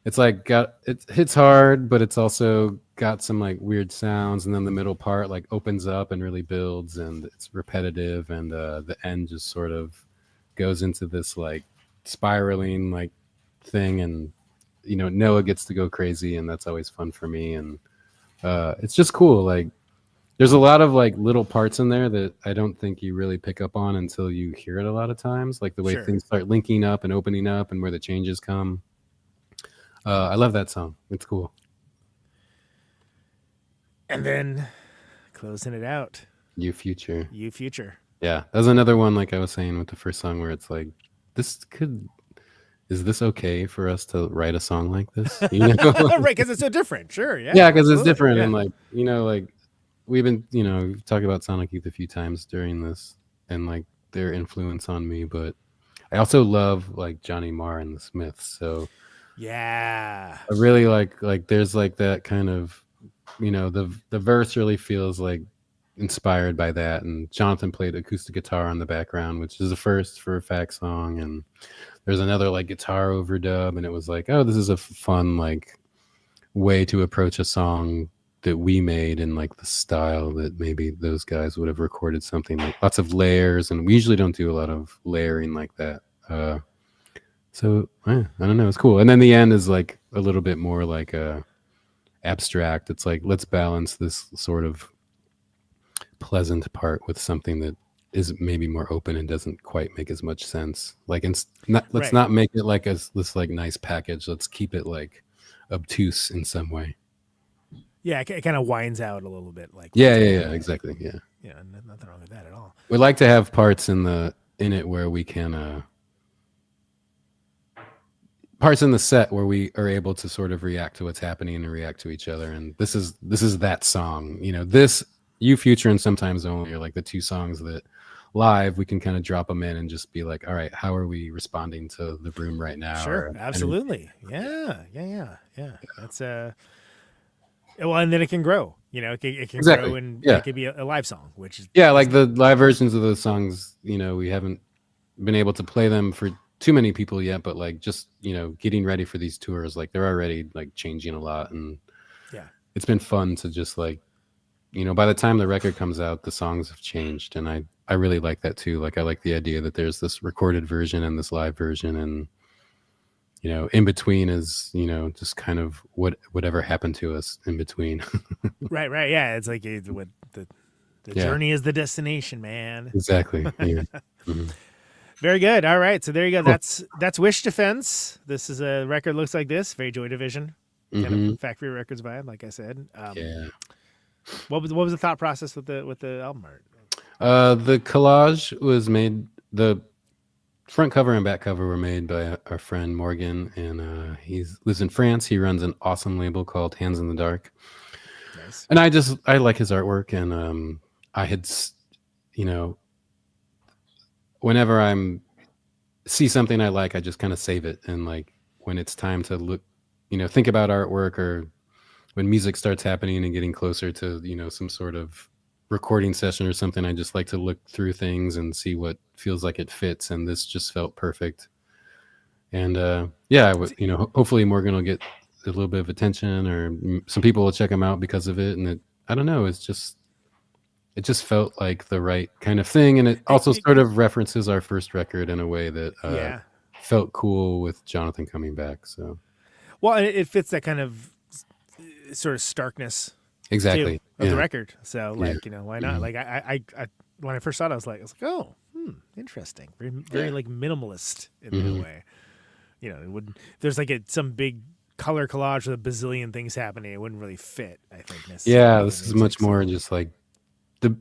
it's like it hits hard, but it's also got some like weird sounds, and then the middle part like opens up and really builds, and it's repetitive, and the end just sort of goes into this like spiraling like thing, and you know, Noah gets to go crazy, and that's always fun for me. And it's just cool. Like there's a lot of like little parts in there that I don't think you really pick up on until you hear it a lot of times, like the way Sure. things start linking up and opening up and where the changes come. I love that song. It's cool. And then closing it out, You Future. You Future. Yeah, that was another one, like I was saying with the first song, where it's like, is this okay for us to write a song like this? You know? Right, because it's so different. Sure. Yeah. Yeah, because it's absolutely, different. yeah. And like, you know, like we've talked about Sonic Youth a few times during this, and like their influence on me, but I also love like Johnny Marr and the Smiths. So Yeah. I really like there's like that kind of, you know, the verse really feels like inspired by that, and Johnathan played acoustic guitar on the background, which is a first for a FACS song, and there's another like guitar overdub, and it was like, oh, this is a fun like way to approach a song that we made in like the style that maybe those guys would have recorded something, like lots of layers, and we usually don't do a lot of layering like that. So I don't know, it's cool. And then the end is like a little bit more like abstract. It's like, let's balance this sort of pleasant part with something that is maybe more open and doesn't quite make as much sense. Like, let's Right. not make it like this like nice package. Let's keep it like obtuse in some way. Yeah, it kind of winds out a little bit. Like Yeah, exactly. Yeah, Yeah, nothing wrong with that at all. we like to have parts in it where we can parts in the set where we are able to sort of react to what's happening and react to each other. And this is that song, you know, this You Future and Sometimes Only are like the two songs that live we can kind of drop them in and just be like, all right, how are we responding to the room right now? Sure, absolutely. Yeah. That's well, and then it can grow. You know, it can Exactly. grow, and Yeah. it could be a live song, which is like the live versions of those songs, you know, we haven't been able to play them for too many people yet, but like just, you know, getting ready for these tours, like they're already like changing a lot, and Yeah. it's been fun to just like, you know, by the time the record comes out, the songs have changed, and I really like that too. Like I like the idea that there's this recorded version and this live version, and you know, in between is, you know, just kind of whatever happened to us in between. right. Yeah, it's like what the Yeah. journey is the destination, man. Exactly. Yeah. Mhm. Very good. All right, so there you go. Cool. That's Wish Defense. This is a record looks like this, very Joy Division, kind Mhm. of Factory Records vibe, like I said. Yeah. What was the thought process with the album art? The collage was made, the front cover and back cover were made by our friend Morgan, and he lives in France. He runs an awesome label called Hands in the Dark. Nice. And I like his artwork, and I had, you know, whenever see something I like, I just kind of save it, and like when it's time to look think about artwork or when music starts happening and getting closer to, some sort of recording session or something, I just like to look through things and see what feels like it fits. And this just felt perfect. And hopefully Morgan will get a little bit of attention, or some people will check him out because of it. And I don't know, it just felt like the right kind of thing. And it also sort of references our first record in a way that felt cool with Johnathan coming back. So, well, and it fits that kind of sort of starkness exactly of the record. So why not? Like I when I first saw it, I was like, oh, interesting. Very, very like minimalist in a way. It wouldn't. There's like some big color collage with a bazillion things happening. It wouldn't really fit, I think. Yeah, this is much more just like the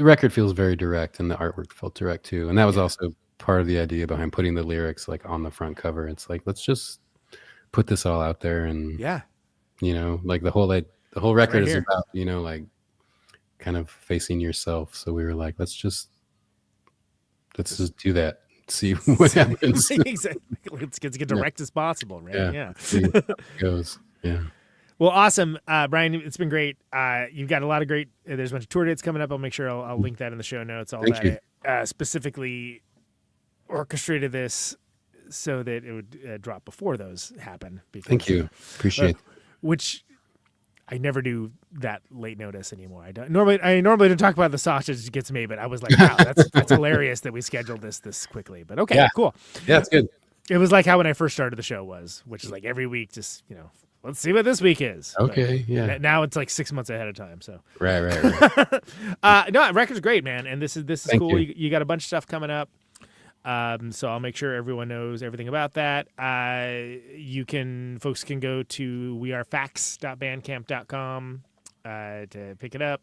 record feels very direct, and the artwork felt direct too. And that was also part of the idea behind putting the lyrics like on the front cover. It's like, let's just put this all out there, and like the whole record is about like kind of facing yourself. So we were like, let's just do that. See what happens. Exactly. Let's get as direct as possible, right? Yeah. See how it goes. Yeah. Well, awesome, Brian. It's been great. You've got a lot of great. There's a bunch of tour dates coming up. I'll make sure I'll link that in the show notes. All Thank that specifically orchestrated this so that it would drop before those happen. Because, Thank you. Appreciate it. Which I never do that late notice anymore. I normally don't talk about the sausage gets made, but I was like, wow, that's hilarious that we scheduled this quickly. But okay, cool. Yeah, it's good. It was like how when I first started the show was, which is like every week, just let's see what this week is. Okay, but now it's like 6 months ahead of time. So right. no, record's great, man, and this is Thank cool. you. You got a bunch of stuff coming up. So I'll make sure everyone knows everything about that. Folks can go to wearefacs.bandcamp.com to pick it up.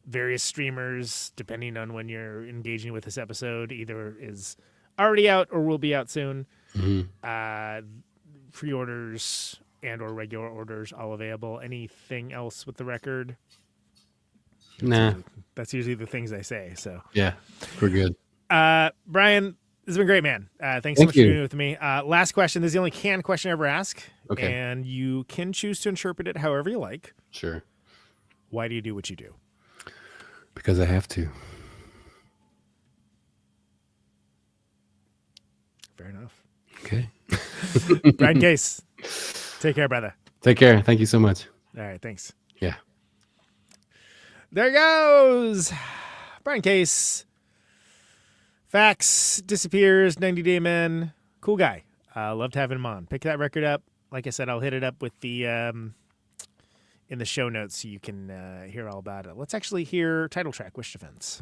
Various streamers, depending on when you're engaging with this episode, either is already out or will be out soon. Mm-hmm. Pre-orders and or regular orders all available. Anything else with the record? Nah. That's usually the things I say. So yeah, we're good. Brian, this has been great, man. Thanks so much for doing it with me. Last question. This is the only canned question I ever ask. Okay. And you can choose to interpret it however you like. Sure. Why do you do what you do? Because I have to. Fair enough. Okay. Brian Case, take care, brother. Take care. Thank you so much. All right, thanks. Yeah. There goes Brian Case. FACS disappears, 90 Day Men. Cool guy. Loved having him on. Pick that record up. Like I said, I'll hit it up with the in the show notes so you can hear all about it. Let's actually hear title track, Wish Defense.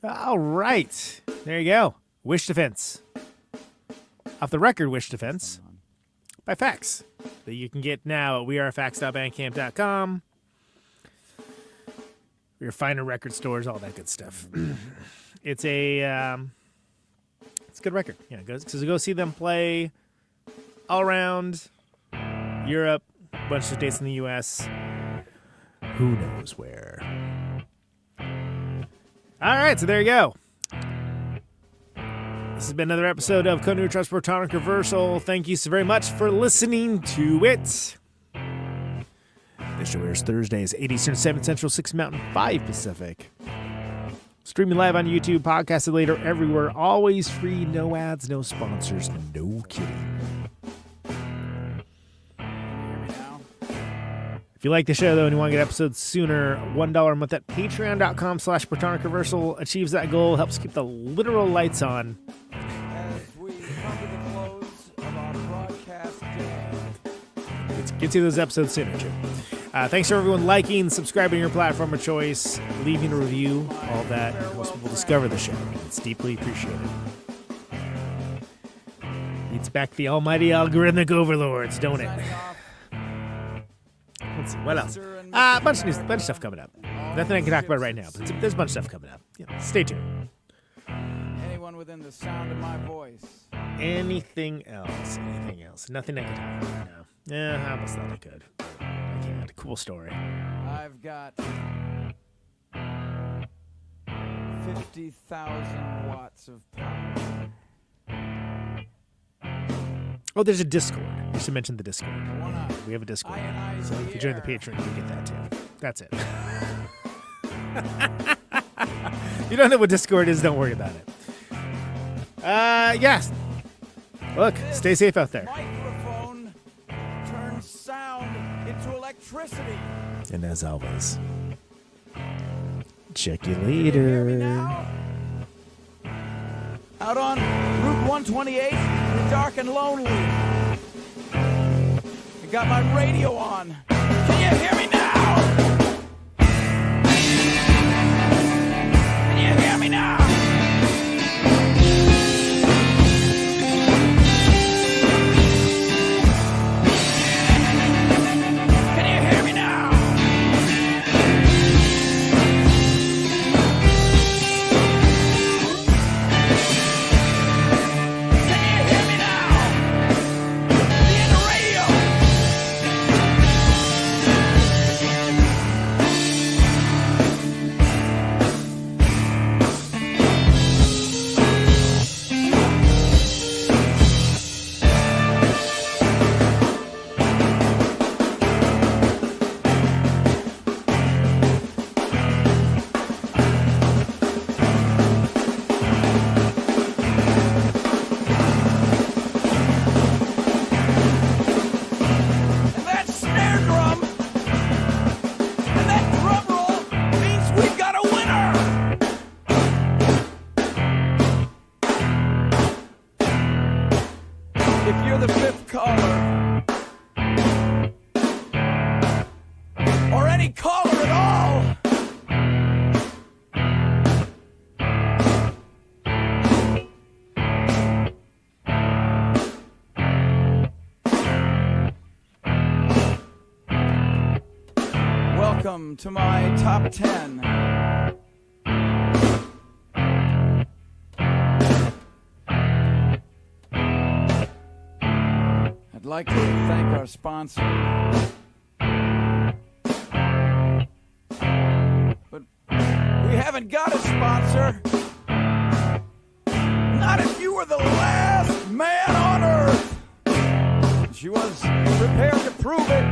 All right. There you go. Wish Defense. Off the record, Wish Defense by FACS that you can get now at wearefax.bandcamp.com. Your finer record stores, all that good stuff. It's a good record. Yeah, go see them play all around Europe, a bunch of dates in the U.S. Who knows where? All right, so there you go. This has been another episode of Conan Protonic Reversal. Thank you so very much for listening to it. This show airs Thursdays, 8 Eastern, 7 Central, 6 Mountain, 5 Pacific. Streaming live on YouTube, podcasted later everywhere. Always free, no ads, no sponsors, no kidding. If you like the show, though, and you want to get episodes sooner, $1 a month at patreon.com/Protonic Reversal achieves that goal, helps keep the literal lights on. As we come to the close of our broadcast day. Get to those episodes sooner, too. Thanks for everyone liking, subscribing to your platform of choice, leaving a review, all that. It helps people discover the show. It's deeply appreciated. Beats back the almighty algorithmic overlords, don't it? Let's see, what else? A bunch of stuff coming up. Nothing I can talk about right now, but there's a bunch of stuff coming up. Yeah, stay tuned. Anyone within the sound of my voice. Anything else? Nothing I can talk about now. Yeah, I almost thought I could. I can't. Cool story. I've got 50,000 watts of power. Oh, there's a Discord. You should mention the Discord. We have a Discord. So if you join the Patreon, you get that too. That's it. You don't know what Discord is, don't worry about it. Yes. Look, stay safe out there. Microphone turns sound into electricity. And as always, check you Can you hear me later. now? Out on Route 128, you're dark and lonely. I got my radio on. Can you hear me now? Can you hear me now? Can you hear me now? Welcome to my top 10. I'd like to thank our sponsor. But we haven't got a sponsor. Not if you were the last man on Earth. She was prepared to prove it.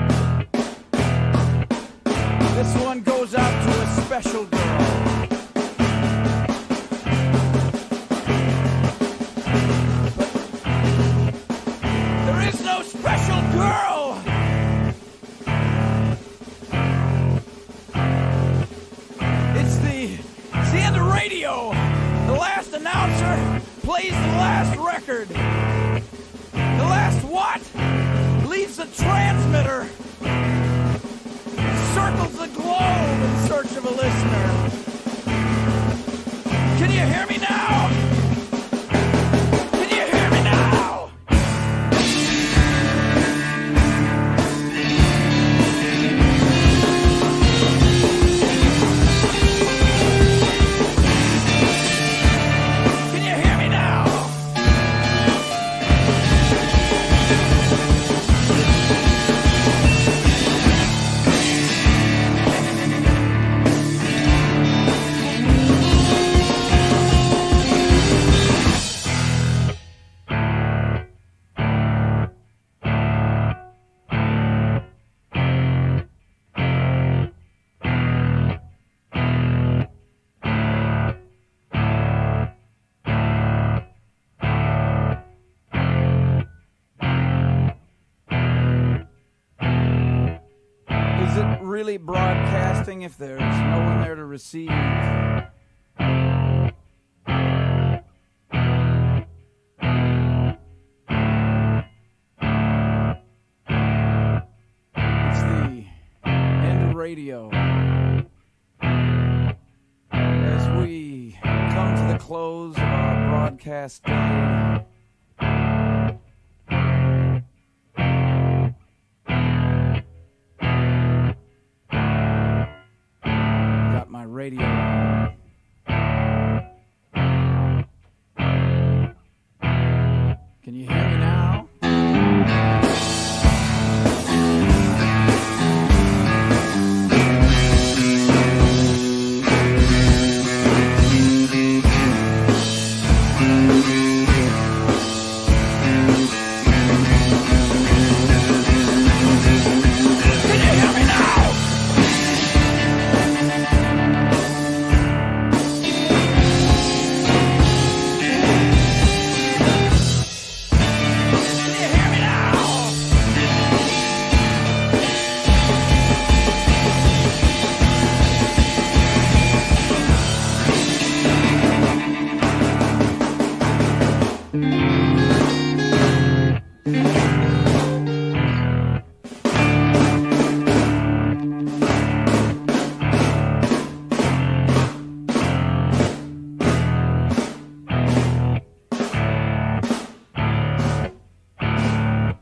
This one goes out to a special girl. But there is no special girl. It's the end of radio. The last announcer plays the last record. The last what? Leaves the transmitter. Circles the globe in search of a listener. Can it really broadcasting if there's no one there to receive? It's the end of radio. As we come to the close of our broadcast day, got my radio on. Can you hear me now?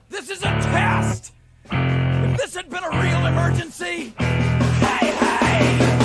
This is a test! If this had been a real emergency, hey, hey!